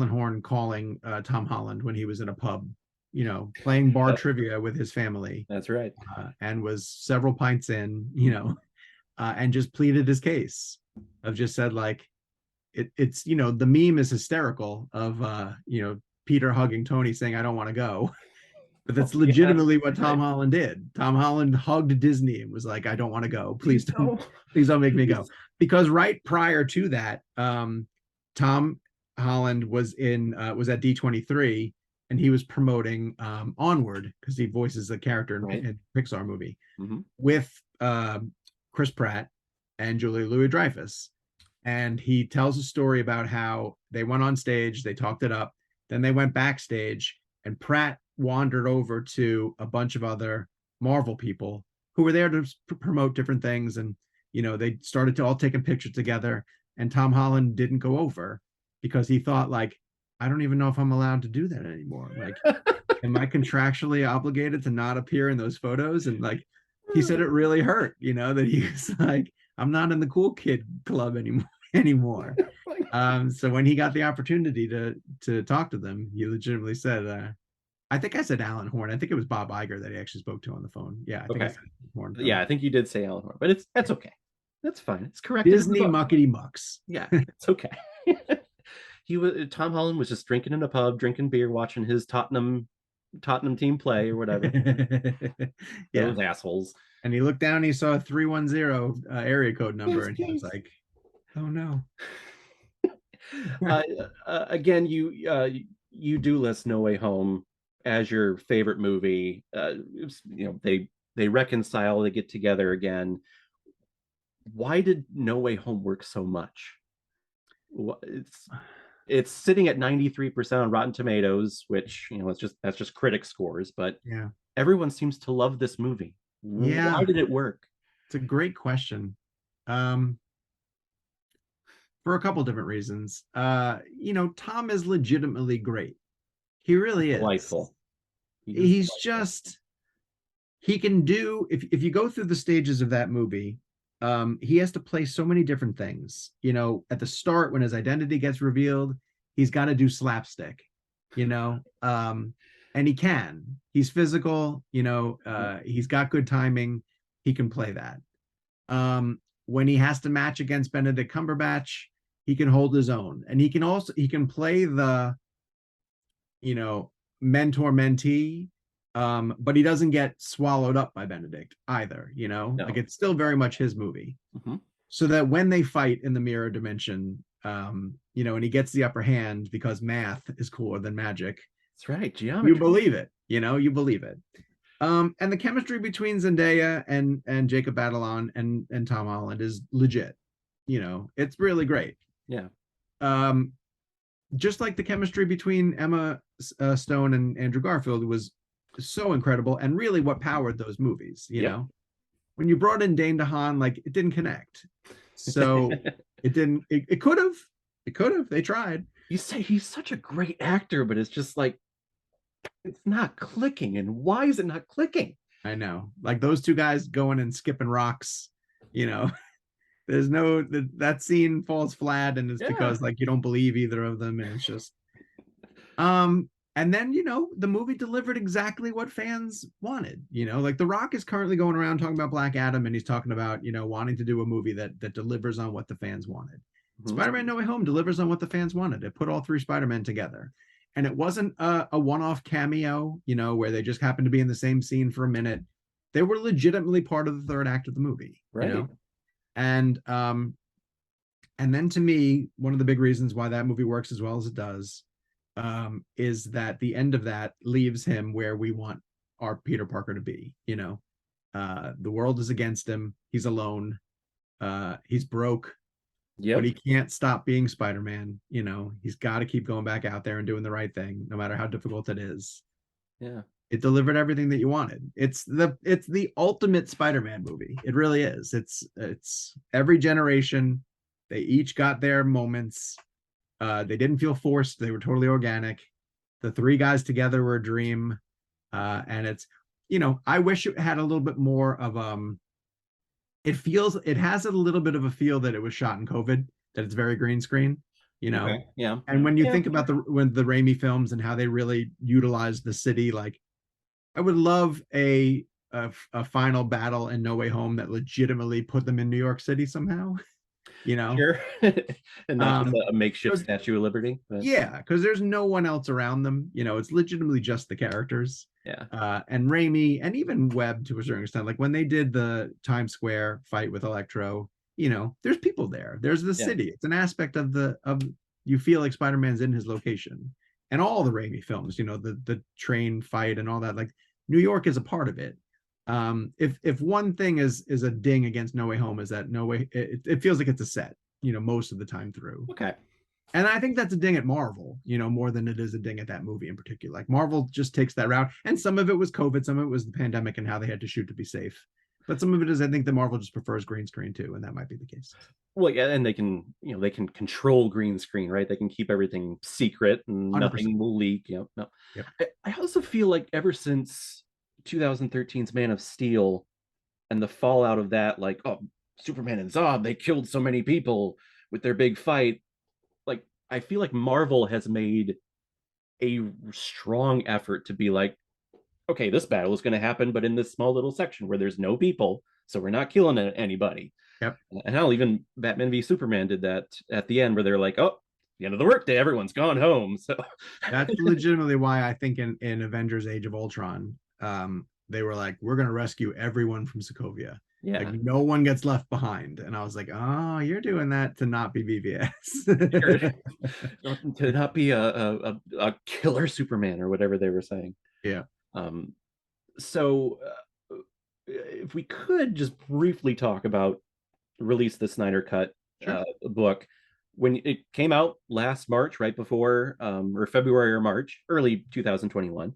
Horn calling Tom Holland when he was in a pub, playing bar trivia with his family. That's right. And was several pints in, and just pleaded his case of just said like, it's the meme is hysterical of Peter hugging Tony saying I don't want to go. But that's legitimately what Tom Holland did. Tom Holland hugged Disney and was like, I don't want to go. Please don't make me go. Because right prior to that, Tom Holland was at D23, and he was promoting Onward, because he voices a character in a Pixar movie with Chris Pratt and Julia Louis-Dreyfus. And he tells a story about how they went on stage, they talked it up, then they went backstage, and Pratt wandered over to a bunch of other Marvel people who were there to promote different things. And, they started to all taking pictures together. And Tom Holland didn't go over because he thought like, I don't even know if I'm allowed to do that anymore. Like, am I contractually obligated to not appear in those photos? And like, he said it really hurt, that he was like, I'm not in the cool kid club anymore. So when he got the opportunity to talk to them, he legitimately said, I think I said Alan Horn. I think it was Bob Iger that he actually spoke to on the phone. Yeah, I think I Okay. said Horn Yeah, from I think you did say Alan Moore, but that's okay. That's fine. It's corrected in the Disney book. Muckety Mucks. Yeah, it's okay. Tom Holland was just drinking in a pub, drinking beer, watching his Tottenham team play or whatever. Yeah. Those assholes. And he looked down, he saw a 310 area code number, Yes, and he was please. like, oh no. Uh, Again, you do list No Way Home as your favorite movie. They reconcile, they get together again. Why did No Way Home work so much? It's sitting at 93% on Rotten Tomatoes, which that's just critic scores, but Yeah. everyone seems to love this movie. Why Yeah. did it work? It's a great question. Um, for a couple different reasons. Tom is legitimately great. He really is. Delightful. He is He's delightful. just he can do if you go through the stages of that movie, he has to play so many different things. At the start when his identity gets revealed, he's got to do slapstick, you know, and he can. He's physical, he's got good timing. He can play that. When he has to match against Benedict Cumberbatch, he can hold his own, and he can play the mentor mentee, but he doesn't get swallowed up by Benedict either. Like No. it's still very much his movie. Mm-hmm. So that when they fight in the mirror dimension, and he gets the upper hand because math is cooler than magic, That's right. you Geometry. believe it. You believe it. And the chemistry between Zendaya and Jacob Batalon and Tom Holland is legit. It's really great. Yeah. Um, just like the chemistry between Emma Stone and Andrew Garfield was so incredible, and really what powered those movies. Yep. When you brought in Dane DeHaan, like it didn't connect, so it didn't. It could have. It could have. They tried. You say he's such a great actor, but it's just like it's not clicking. And why is it not clicking? I know, like those two guys going and skipping rocks. You know, there's no that scene falls flat, and it's Yeah. because like you don't believe either of them, and it's just um and then the movie delivered exactly what fans wanted. Like The Rock is currently going around talking about Black Adam, and he's talking about wanting to do a movie that delivers on what the fans wanted. Mm-hmm. Spider-Man No Way Home delivers on what the fans wanted. It put all three Spider-Men together, and it wasn't a one-off cameo where they just happened to be in the same scene for a minute. They were legitimately part of the third act of the movie. Right. And then to me, one of the big reasons why that movie works as well as it does, is that the end of that leaves him where we want our Peter Parker to be. The world is against him. He's alone. He's broke, Yep. but he can't stop being Spider-Man. He's got to keep going back out there and doing the right thing, no matter how difficult it is. Yeah. It delivered everything that you wanted. It's the ultimate Spider-Man movie. It really is. It's every generation. They each got their moments. They didn't feel forced. They were totally organic. The three guys together were a dream. And it's, I wish it had a little bit more of it has a little bit of a feel that it was shot in COVID, that it's very green screen, Okay. Yeah. And when you Yeah. think about when the Raimi films and how they really utilized the city, like I would love a final battle in No Way Home that legitimately put them in New York City somehow. Sure. And not just a makeshift 'Cause- Statue of Liberty. But yeah, because there's no one else around them. It's legitimately just the characters. yeah. And Raimi and even Webb to a certain extent. Like when they did the Times Square fight with Electro, there's people there. There's the Yeah. city. It's an aspect of you feel like Spider-Man's in his location. And all the Raimi films, the train fight and all that, like New York is a part of it. If one thing is a ding against No Way Home, is that No Way it feels like it's a set, most of the time through. Okay. And I think that's a ding at Marvel, more than it is a ding at that movie in particular. Like Marvel just takes that route, and some of it was COVID, some of it was the pandemic and how they had to shoot to be safe. But some of it is, I think, that Marvel just prefers green screen too, and that might be the case. Well, yeah, and they can, they can control green screen, right? They can keep everything secret and 100%. nothing will leak. No. Yep. I also feel like ever since 2013's Man of Steel and the fallout of that, like, oh, Superman and Zod, they killed so many people with their big fight. Like, I feel like Marvel has made a strong effort to be like, okay, this battle is going to happen, but in this small little section where there's no people, so we're not killing anybody. Yep. And hell, even Batman v Superman did that at the end, where they're like, "Oh, the end of the workday, everyone's gone home." So That's legitimately why I think in Avengers: Age of Ultron, they were like, "We're going to rescue everyone from Sokovia. Like yeah, no one gets left behind." And I was like, "Oh, you're doing that to not be sure. BVS." To not be a killer Superman or whatever they were saying. Yeah. Um, so if we could just briefly talk about Release the Snyder Cut Sure. book. When it came out last March, right before, or February or March, early 2021,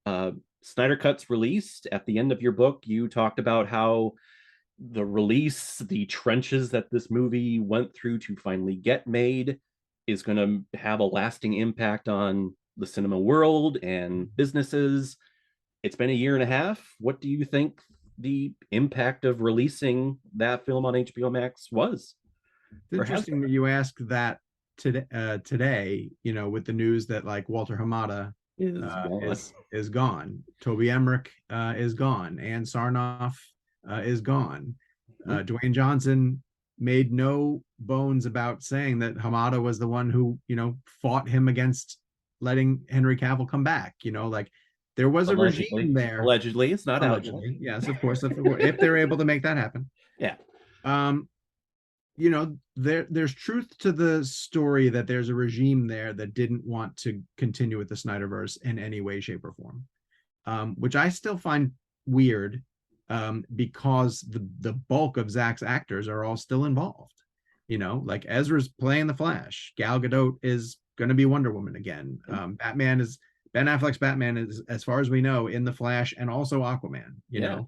uh, Snyder Cut's released. At the end of your book, you talked about how the release, the trenches that this movie went through to finally get made, is going to have a lasting impact on the cinema world and businesses. It's been a year and a half. What do you think the impact of releasing that film on HBO Max was? It's Or has interesting that you asked that today, with the news that like Walter Hamada been? Is gone. is gone, Toby Emmerich is gone, and Sarnoff is gone. Mhm. Dwayne Johnson made no bones about saying that Hamada was the one who fought him against letting Henry Cavill come back. Like there was a regime Allegedly. there. Allegedly, it's not out yet. Allegedly, yes, of course, if they're able to make that happen. Yeah. Um, there's truth to the story that there's a regime there that didn't want to continue with the Snyderverse in any way, shape, or form, which I still find weird, because the bulk of Zack's actors are all still involved. Like Ezra's playing the Flash, Gal Gadot is going to be Wonder Woman again. Ben Affleck's Batman is, as far as we know, in the Flash and also Aquaman. Yeah.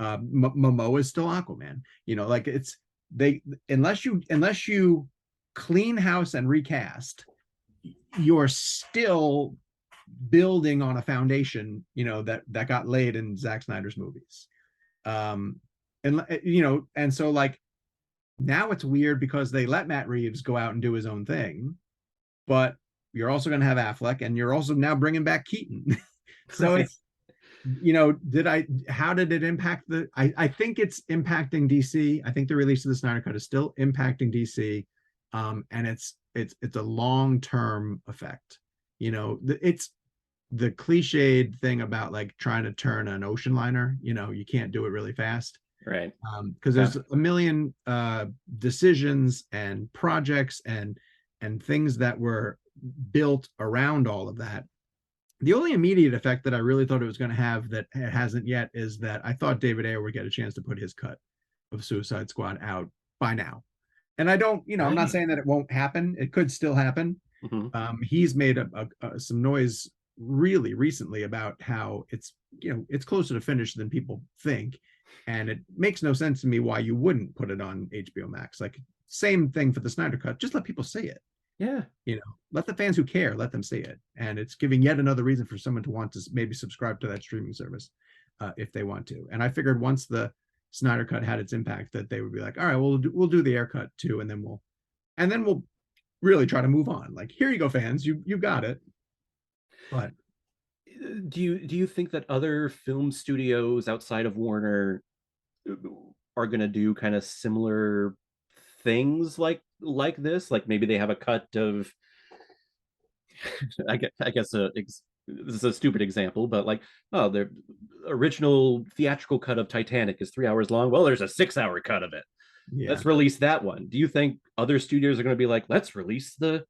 Momoa is still Aquaman. Like it's they unless you clean house and recast, you're still building on a foundation that got laid in Zack Snyder's movies. And so like now it's weird because they let Matt Reeves go out and do his own thing, but you're also going to have Affleck, and you're also now bringing back Keaton. So it's how did it impact I think it's impacting DC. I think the release of the Snyder Cut is still impacting DC, and it's a long-term effect. It's the cliched thing about like trying to turn an ocean liner. You can't do it really fast, Right. because there's a million decisions and projects and things that were built around all of that. The only immediate effect that I really thought it was going to have that it hasn't yet is that I thought David Ayer would get a chance to put his cut of Suicide Squad out by now. And I don't, I'm not saying that it won't happen. It could still happen. Mm-hmm. He's made some noise really recently about how it's closer to finish than people think. And it makes no sense to me why you wouldn't put it on HBO Max. Like, same thing for the Snyder Cut. Just let people see it. Yeah. Let the fans who care, let them see it. And it's giving yet another reason for someone to want to maybe subscribe to that streaming service, if they want to. And I figured once the Snyder Cut had its impact, that they would be like, all right, we'll do the Air Cut too, and then we'll really try to move on. Like, here you go, fans, you got it. But do you think that other film studios outside of Warner are going to do kind of similar things like this? Like maybe they have a cut of, I guess this is a stupid example, but like, oh, the original theatrical cut of Titanic is 3 hours long. Well, there's a 6 hour cut of it. yeah, Let's release that one. Do you think other studios are going to be like, let's release the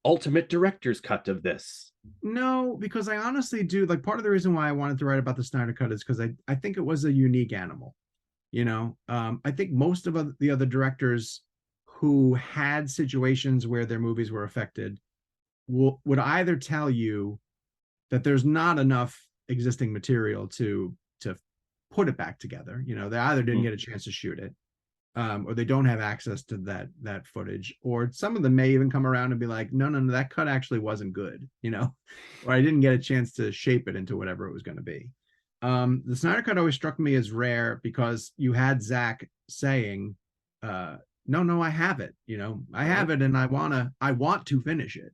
ultimate director's cut of this? no, because I honestly do. Like, part of the reason why I wanted to write about the Snyder Cut is because I think it was a unique animal. I think most of the other directors who had situations where their movies were affected would either tell you that there's not enough existing material to put it back together. They either didn't get a chance to shoot it, or they don't have access to that footage, or some of them may even come around and be like, no, no, no, that cut actually wasn't good, or I didn't get a chance to shape it into whatever it was going to be. The Snyder Cut always struck me as rare because you had Zack saying, no, no, I have it, I have it, and I want to finish it.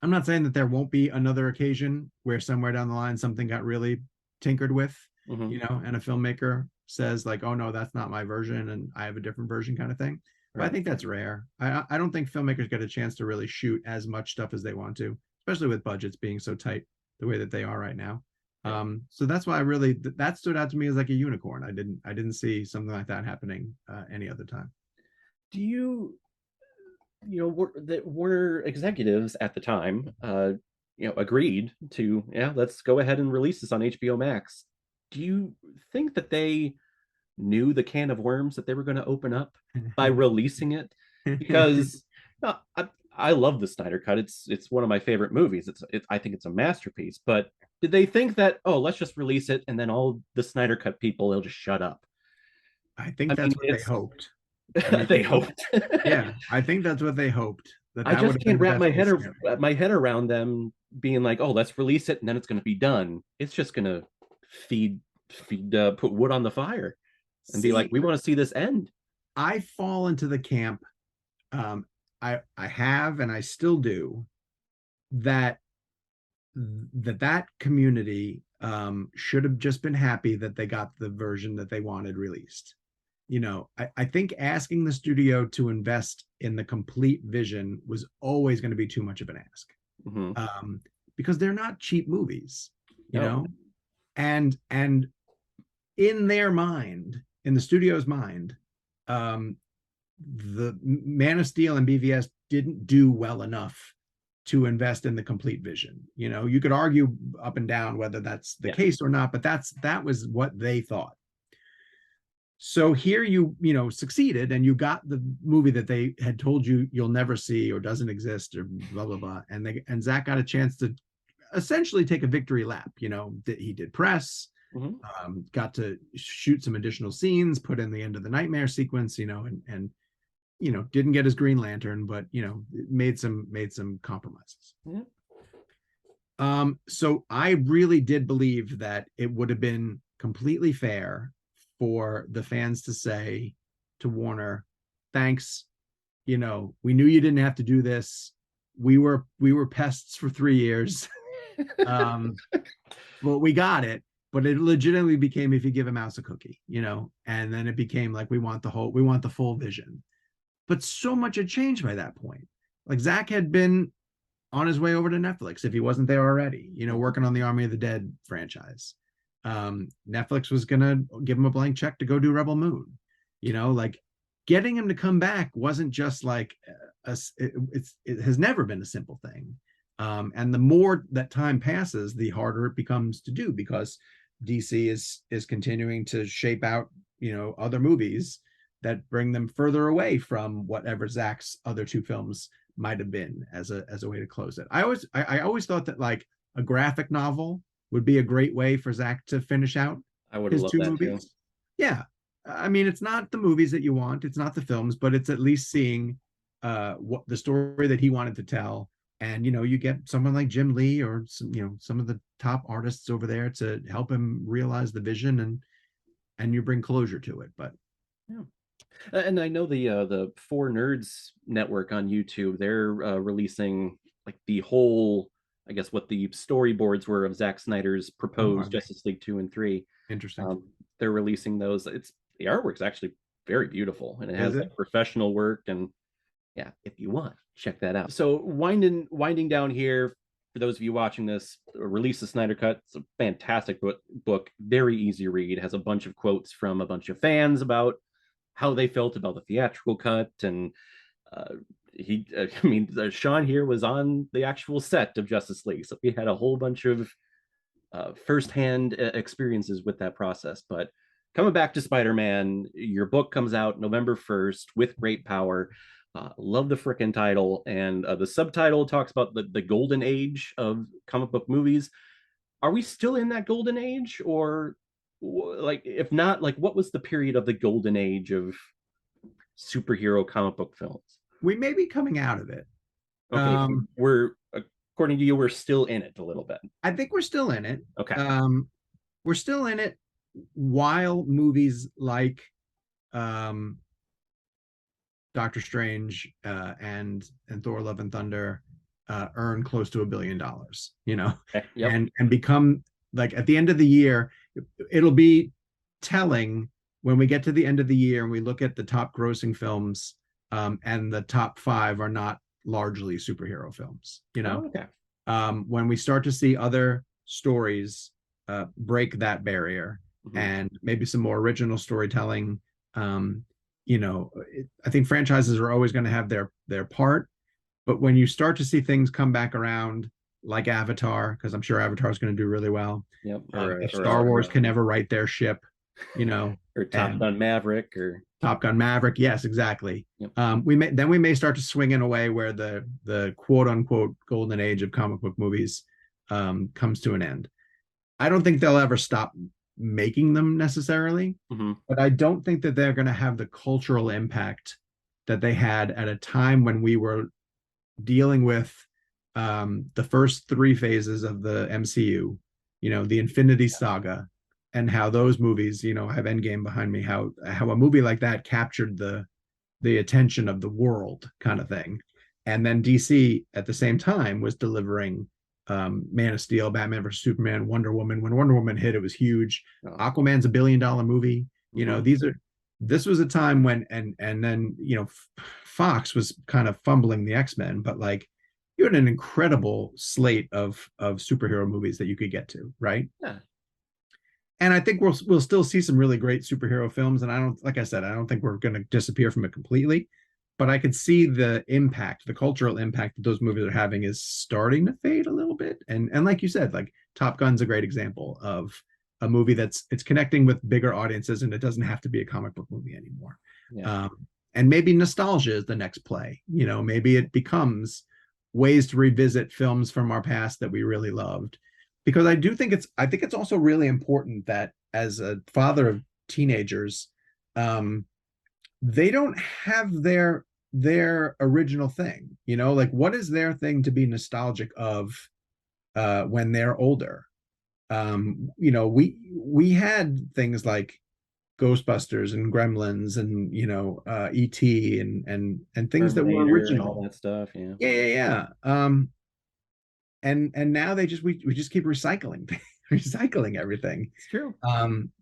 I'm not saying that there won't be another occasion where somewhere down the line something got really tinkered with, and a filmmaker says like, oh no, that's not my version and I have a different version, kind of thing. But I think that's rare. I don't think filmmakers get a chance to really shoot as much stuff as they want to, especially with budgets being so tight the way that they are right now. So that's why that stood out to me as like a unicorn. I didn't see something like that happening any other time. Do you the Warner executives at the time agreed to, let's go ahead and release this on HBO Max. Do you think that they knew the can of worms that they were going to open up by releasing it? Because I love the Snyder Cut. It's one of my favorite movies. I think it's a masterpiece. But did they think that, oh, let's just release it and then all the Snyder Cut people will just shut up? I think that's what they hoped. They hoped. Yeah, I think that's what they hoped. I just can't wrap my head around them being like, oh, let's release it and then it's going to be done. It's just going to put wood on the fire and be like, we want to see this end. I fall into the camp, I have, and I still do, that community should have just been happy that they got the version that they wanted released. I think asking the studio to invest in the complete vision was always going to be too much of an ask, because they're not cheap movies, and in their mind, in the studio's mind, the Man of Steel and BVS didn't do well enough to invest in the complete vision. You could argue up and down whether that's the case or not, but that was what they thought. So here you succeeded, and you got the movie that they had told you you'll never see or doesn't exist or blah blah blah, and Zack got a chance to essentially take a victory lap. He did press, got to shoot some additional scenes, put in the end of the nightmare sequence, and didn't get his Green Lantern, but made some compromises. So I really did believe that it would have been completely fair for the fans to say to Warner, thanks, we knew you didn't have to do this. We were pests for 3 years. But we got it. But it legitimately became, if you give a mouse a cookie, and then it became like, we want the full vision. But so much had changed by that point. Like, Zack had been on his way over to Netflix, if he wasn't there already, working on the Army of the Dead franchise. Netflix was gonna give him a blank check to go do Rebel Moon. Like, getting him to come back wasn't just like it has never been a simple thing. And the more that time passes, the harder it becomes to do, because DC is continuing to shape out other movies that bring them further away from whatever Zack's other 2 films might have been, as a way to close it. I always thought that like a graphic novel would be a great way for Zack to finish out his 2 movies. Too. Yeah. I mean, it's not the movies that you want, it's not the films, but it's at least seeing what the story that he wanted to tell. And you get someone like Jim Lee or some of the top artists over there to help him realize the vision, and you bring closure to it. But yeah. And I know the 4 Nerds network on YouTube, they're releasing like the whole, I guess, what the storyboards were of Zack Snyder's proposed Justice League 2 and 3. Interesting. They're releasing those. The artwork's actually very beautiful, and it has like professional work. And yeah, if you want, check that out. So winding down here, for those of you watching this, Release the Snyder Cut. It's a fantastic book, very easy read. It has a bunch of quotes from a bunch of fans about how they felt about the theatrical cut, and Sean here was on the actual set of Justice League, so we had a whole bunch of firsthand experiences with that process. But coming back to Spider-Man, your book comes out November 1st, With Great Power. Love the frickin' title, and the subtitle talks about the golden age of comic book movies. are we still in that golden age, or like if not, like what was the period of the golden age of superhero comic book films? We may be coming out of it. Okay, we're according to you, we're still in it a little bit. I think we're still in it. Okay. We're still in it while movies like um, Doctor Strange and Thor: Love and Thunder earn close to $1 billion, Okay. Yep. and become like at the end of the year, it'll be telling when we get to the end of the year and we look at the top grossing films, and the top five are not largely superhero films, Oh, okay. when we start to see other stories break that barrier, Mm-hmm. and maybe some more original storytelling. um, I think franchises are always going to have their part, but when you start to see things come back around, like Avatar, because I'm sure Avatar is going to do really well. Yep. If Star Wars can never right their ship, or Top and Gun Maverick or Top Gun Maverick, yes, exactly. yep. We may start to swing in a way where the quote unquote golden age of comic book movies comes to an end. I don't think they'll ever stop making them necessarily, Mm-hmm. but I don't think that they're going to have the cultural impact that they had at a time when we were dealing with the first three phases of the MCU, the Infinity Saga, and how those movies, I have Endgame behind me, how a movie like that captured the attention of the world, kind of thing. And then DC at the same time was delivering Man of Steel, Batman vs Superman, Wonder Woman. When Wonder Woman hit, it was huge. Oh. Aquaman's $1 billion movie. Mm-hmm. This was a time when, and then Fox was kind of fumbling the X-Men, but like you had an incredible slate of superhero movies that you could get to, right? Yeah. And I think we'll still see some really great superhero films. And like I said, I don't think we're going to disappear from it completely, but I could see the impact, the cultural impact that those movies are having is starting to fade a little bit. And like you said, like Top Gun's a great example of a movie it's connecting with bigger audiences, and it doesn't have to be a comic book movie anymore. Yeah. And maybe nostalgia is the next play. Maybe it becomes ways to revisit films from our past that we really loved, because I think it's also really important that as a father of teenagers, they don't have their original thing, like what is their thing to be nostalgic of when they're older. We had things like Ghostbusters and Gremlins and ET and things that were Terminator and all original. that stuff. Yeah. Yeah. And now we just keep recycling recycling everything. It's true.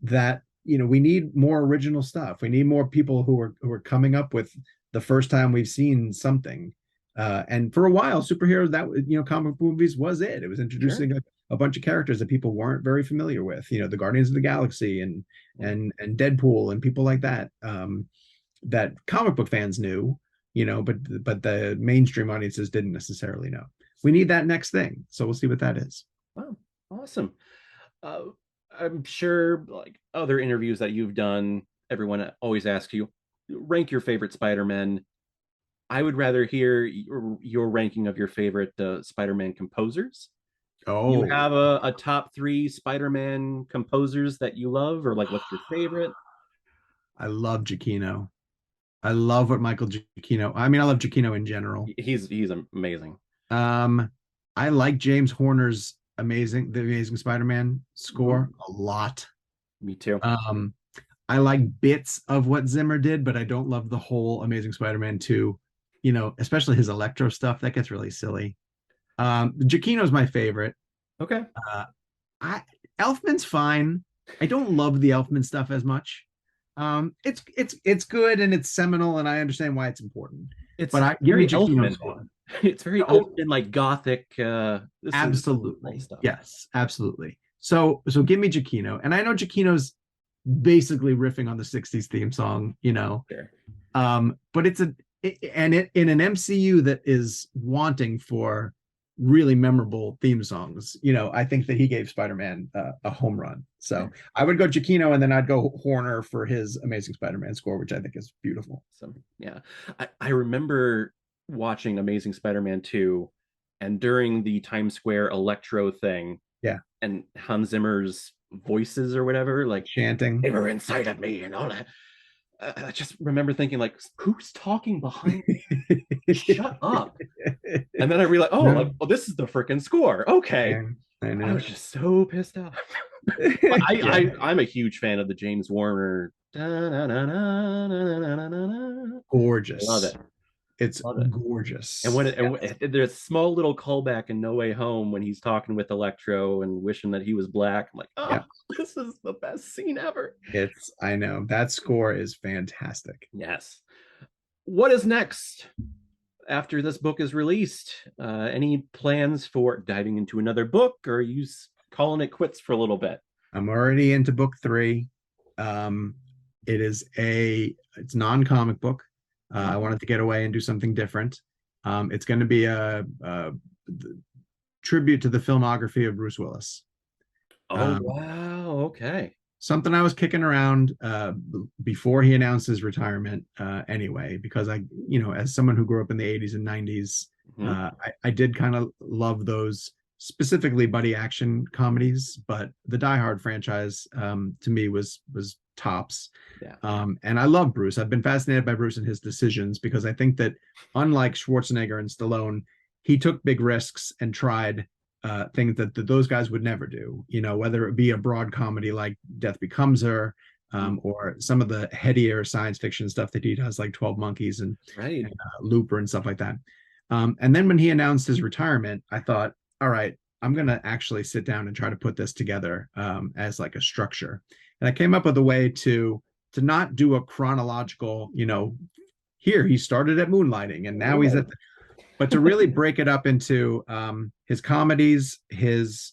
That we need more original stuff. We need more people who are coming up with the first time we've seen something. And for a while, superheroes, that comic movies was it. It was introducing a bunch of characters that people weren't very familiar with. The Guardians of the Galaxy and Deadpool and people like that. That comic book fans knew, but the mainstream audiences didn't necessarily know. We need that next thing. So we'll see what that is. Wow, awesome. Uh, I'm sure, like other interviews that you've done, everyone always asks you, rank your favorite Spider-Man. I would rather hear your ranking of your favorite Spider-Man composers. You Oh, have a top three Spider-Man composers that you love, or like what's your favorite? I love Giacchino. I love what Michael Giacchino. I mean, I love Giacchino in general. He's amazing. Um, I like James Horner's The Amazing Spider-Man score a lot. Me too. I like bits of what Zimmer did, but I don't love the whole Amazing Spider-Man 2, especially his electro stuff. That gets really silly. Giacchino's my favorite. Okay. Uh, Elfman's fine. I don't love the Elfman stuff as much. It's good and it's seminal, and I understand why it's important. It's But give me very Giacchino's Elfman. score. It's very Oh, Elfman, like gothic. This is absolutely. stuff. Yes, absolutely. So give me Giacchino. And I know Giacchino's basically riffing on the 60s theme song, Sure. But in an MCU that is wanting for really memorable theme songs, I think that he gave Spider-Man a home run. So I would go Giacchino, and then I'd go Horner for his Amazing Spider-Man score, which I think is beautiful. So yeah, I remember watching Amazing Spider-Man 2, and during the Times Square Electro thing, Yeah, and Hans Zimmer's voices or whatever, like Chanting. they were inside of me and all that. I just remember thinking, like, who's talking behind me? Shut up. And then I realized, oh, like, No, well, this is the freaking score. Okay. yeah, I I know. was just so pissed off. Yeah, I'm a huge fan of the James Warner. I love gorgeous. it. It's Love it. And gorgeous. when there's a small little callback in No Way Home when he's talking with Electro and wishing that he was black. I'm like, oh, Yeah, this is the best scene ever. I know that score is fantastic. Yes. What is next after this book is released? Any plans for diving into another book, or are you calling it quits for a little bit? I'm already into book three. Um, it's non-comic book. I wanted to get away and do something different. It's going to be a tribute to the filmography of Bruce Willis. Oh, Um, wow. Okay. Something I was kicking around before he announced his retirement anyway, because as someone who grew up in the 80s and 90s, Mhm. I did kind of love those specifically buddy action comedies, but the Die Hard franchise to me was tops. Yeah. And I love Bruce. I've been fascinated by Bruce and his decisions because I think that unlike Schwarzenegger and Stallone, he took big risks and tried things that those guys would never do. Whether it be a broad comedy like Death Becomes Her, Mhm. or some of the headier science fiction stuff that he does, like 12 Monkeys Right. and Looper and stuff like that. And then when he announced his retirement, I thought, all right, I'm going to actually sit down and try to put this together as like a structure. And I came up with a way to not do a chronological, here he started at Moonlighting and now he's Right. at, but to really break it up into his comedies, his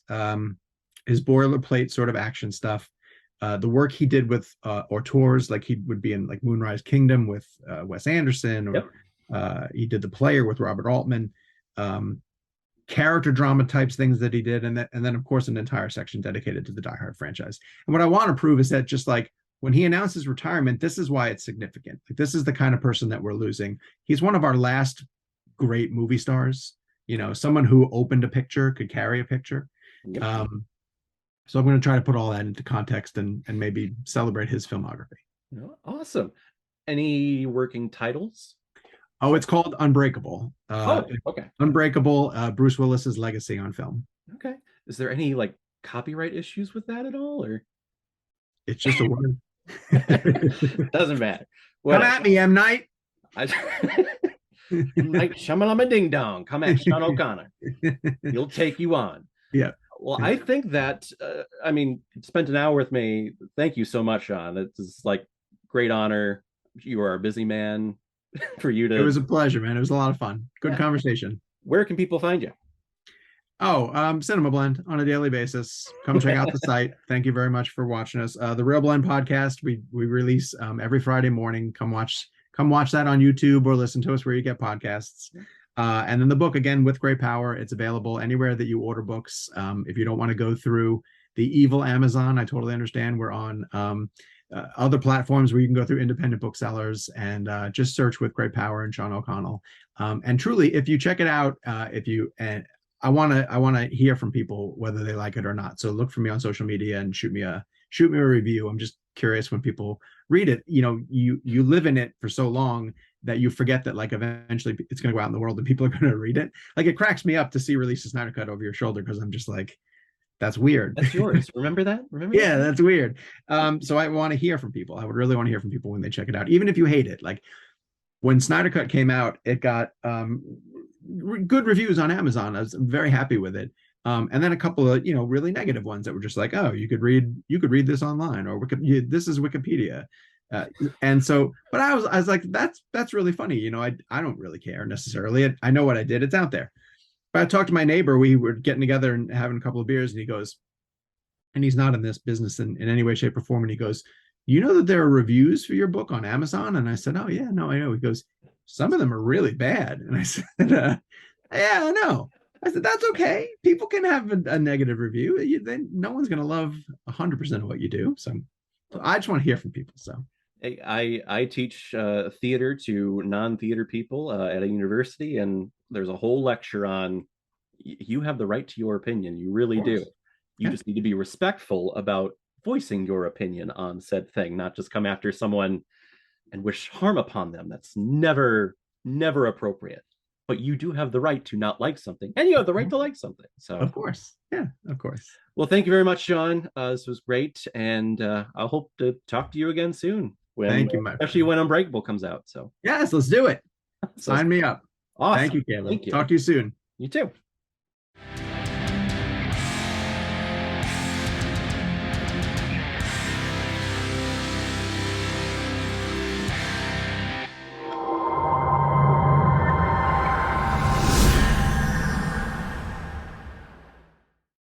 boilerplate sort of action stuff, the work he did with auteurs, like he would be in like Moonrise Kingdom with Wes Anderson, or Yep. he did The Player with Robert Altman. Um, Character drama types things that he did, and then of course an entire section dedicated to the Die Hard franchise. And what I want to prove is that just like when he announced his retirement, this is why it's significant. Like this is the kind of person that we're losing. He's one of our last great movie stars. Someone who opened a picture, could carry a picture. Yep. Um, so I'm going to try to put all that into context and maybe celebrate his filmography. Awesome. Any working titles? Oh, it's called Unbreakable. Oh, okay. Unbreakable, Bruce Willis's legacy on film. Okay. Is there any like copyright issues with that at all, or It's just a word. doesn't matter? Come Whatever. at me, M. Night. I, Night Shyamalama Ding Dong. Come at Sean O'Connor. He'll take you on. Yeah. Well, I think that I mean, spent an hour with me. Thank you so much, Sean. It's like great honor. You are a busy man. For you It to, was a pleasure, man. It was a lot of fun. Good yeah. conversation. Where can people find you? Oh, CinemaBlend on a daily basis. Come check out the site. Thank you very much for watching us. The Real Blend podcast we release every Friday morning. Come watch that on YouTube or listen to us where you get podcasts. And then the book again, With Great Power. It's available anywhere that you order books. If you don't want to go through the evil Amazon, I totally understand. We're on other platforms where you can go through independent booksellers and just search With Great Power and Sean O'Connell. And truly, if you check it out, I want to hear from people whether they like it or not. So look for me on social media and shoot me a review. I'm just curious when people read it. You live in it for so long that you forget that like eventually it's going to go out in the world and people are going to read it. Like it cracks me up to see Release the Snyder Cut over your shoulder because I'm just like, that's weird. That's yours. Remember that? Remember Yeah, that? that's weird. So I want to hear from people. I would really want to hear from people when they check it out, even if you hate it. Like when Snyder Cut came out, it got good reviews on Amazon. I was very happy with it. And then a couple of really negative ones that were just like, oh, you could read this online, or this is Wikipedia. And so, but I was like, that's really funny. I don't really care necessarily. I know what I did. It's out there. But I talked to my neighbor. We were getting together and having a couple of beers, and he goes, and he's not in this business in any way, shape, or form. And he goes, you know that there are reviews for your book on Amazon? And I said, oh yeah, no, I know. He goes, some of them are really bad. And I said, yeah, I know. I said, that's okay. People can have a negative review. No one's going to love 100% of what you do. So I just want to hear from people. So I teach theater to non-theater people at a university, and there's a whole lecture on you have the right to your opinion. You really do. You just need to be respectful about voicing your opinion on said thing, not just come after someone and wish harm upon them. That's never appropriate. But you do have the right to not like something, and you have the right to like something. So, of course, yeah, of course. well, thank you very much, Sean. This was great, and I hope to talk to you again soon. Thank you, my especially friend. when Unbreakable comes out. So, yes, let's do it. so Sign me up. awesome. Thank you, Cameron. Thank you. Talk to you soon. You too.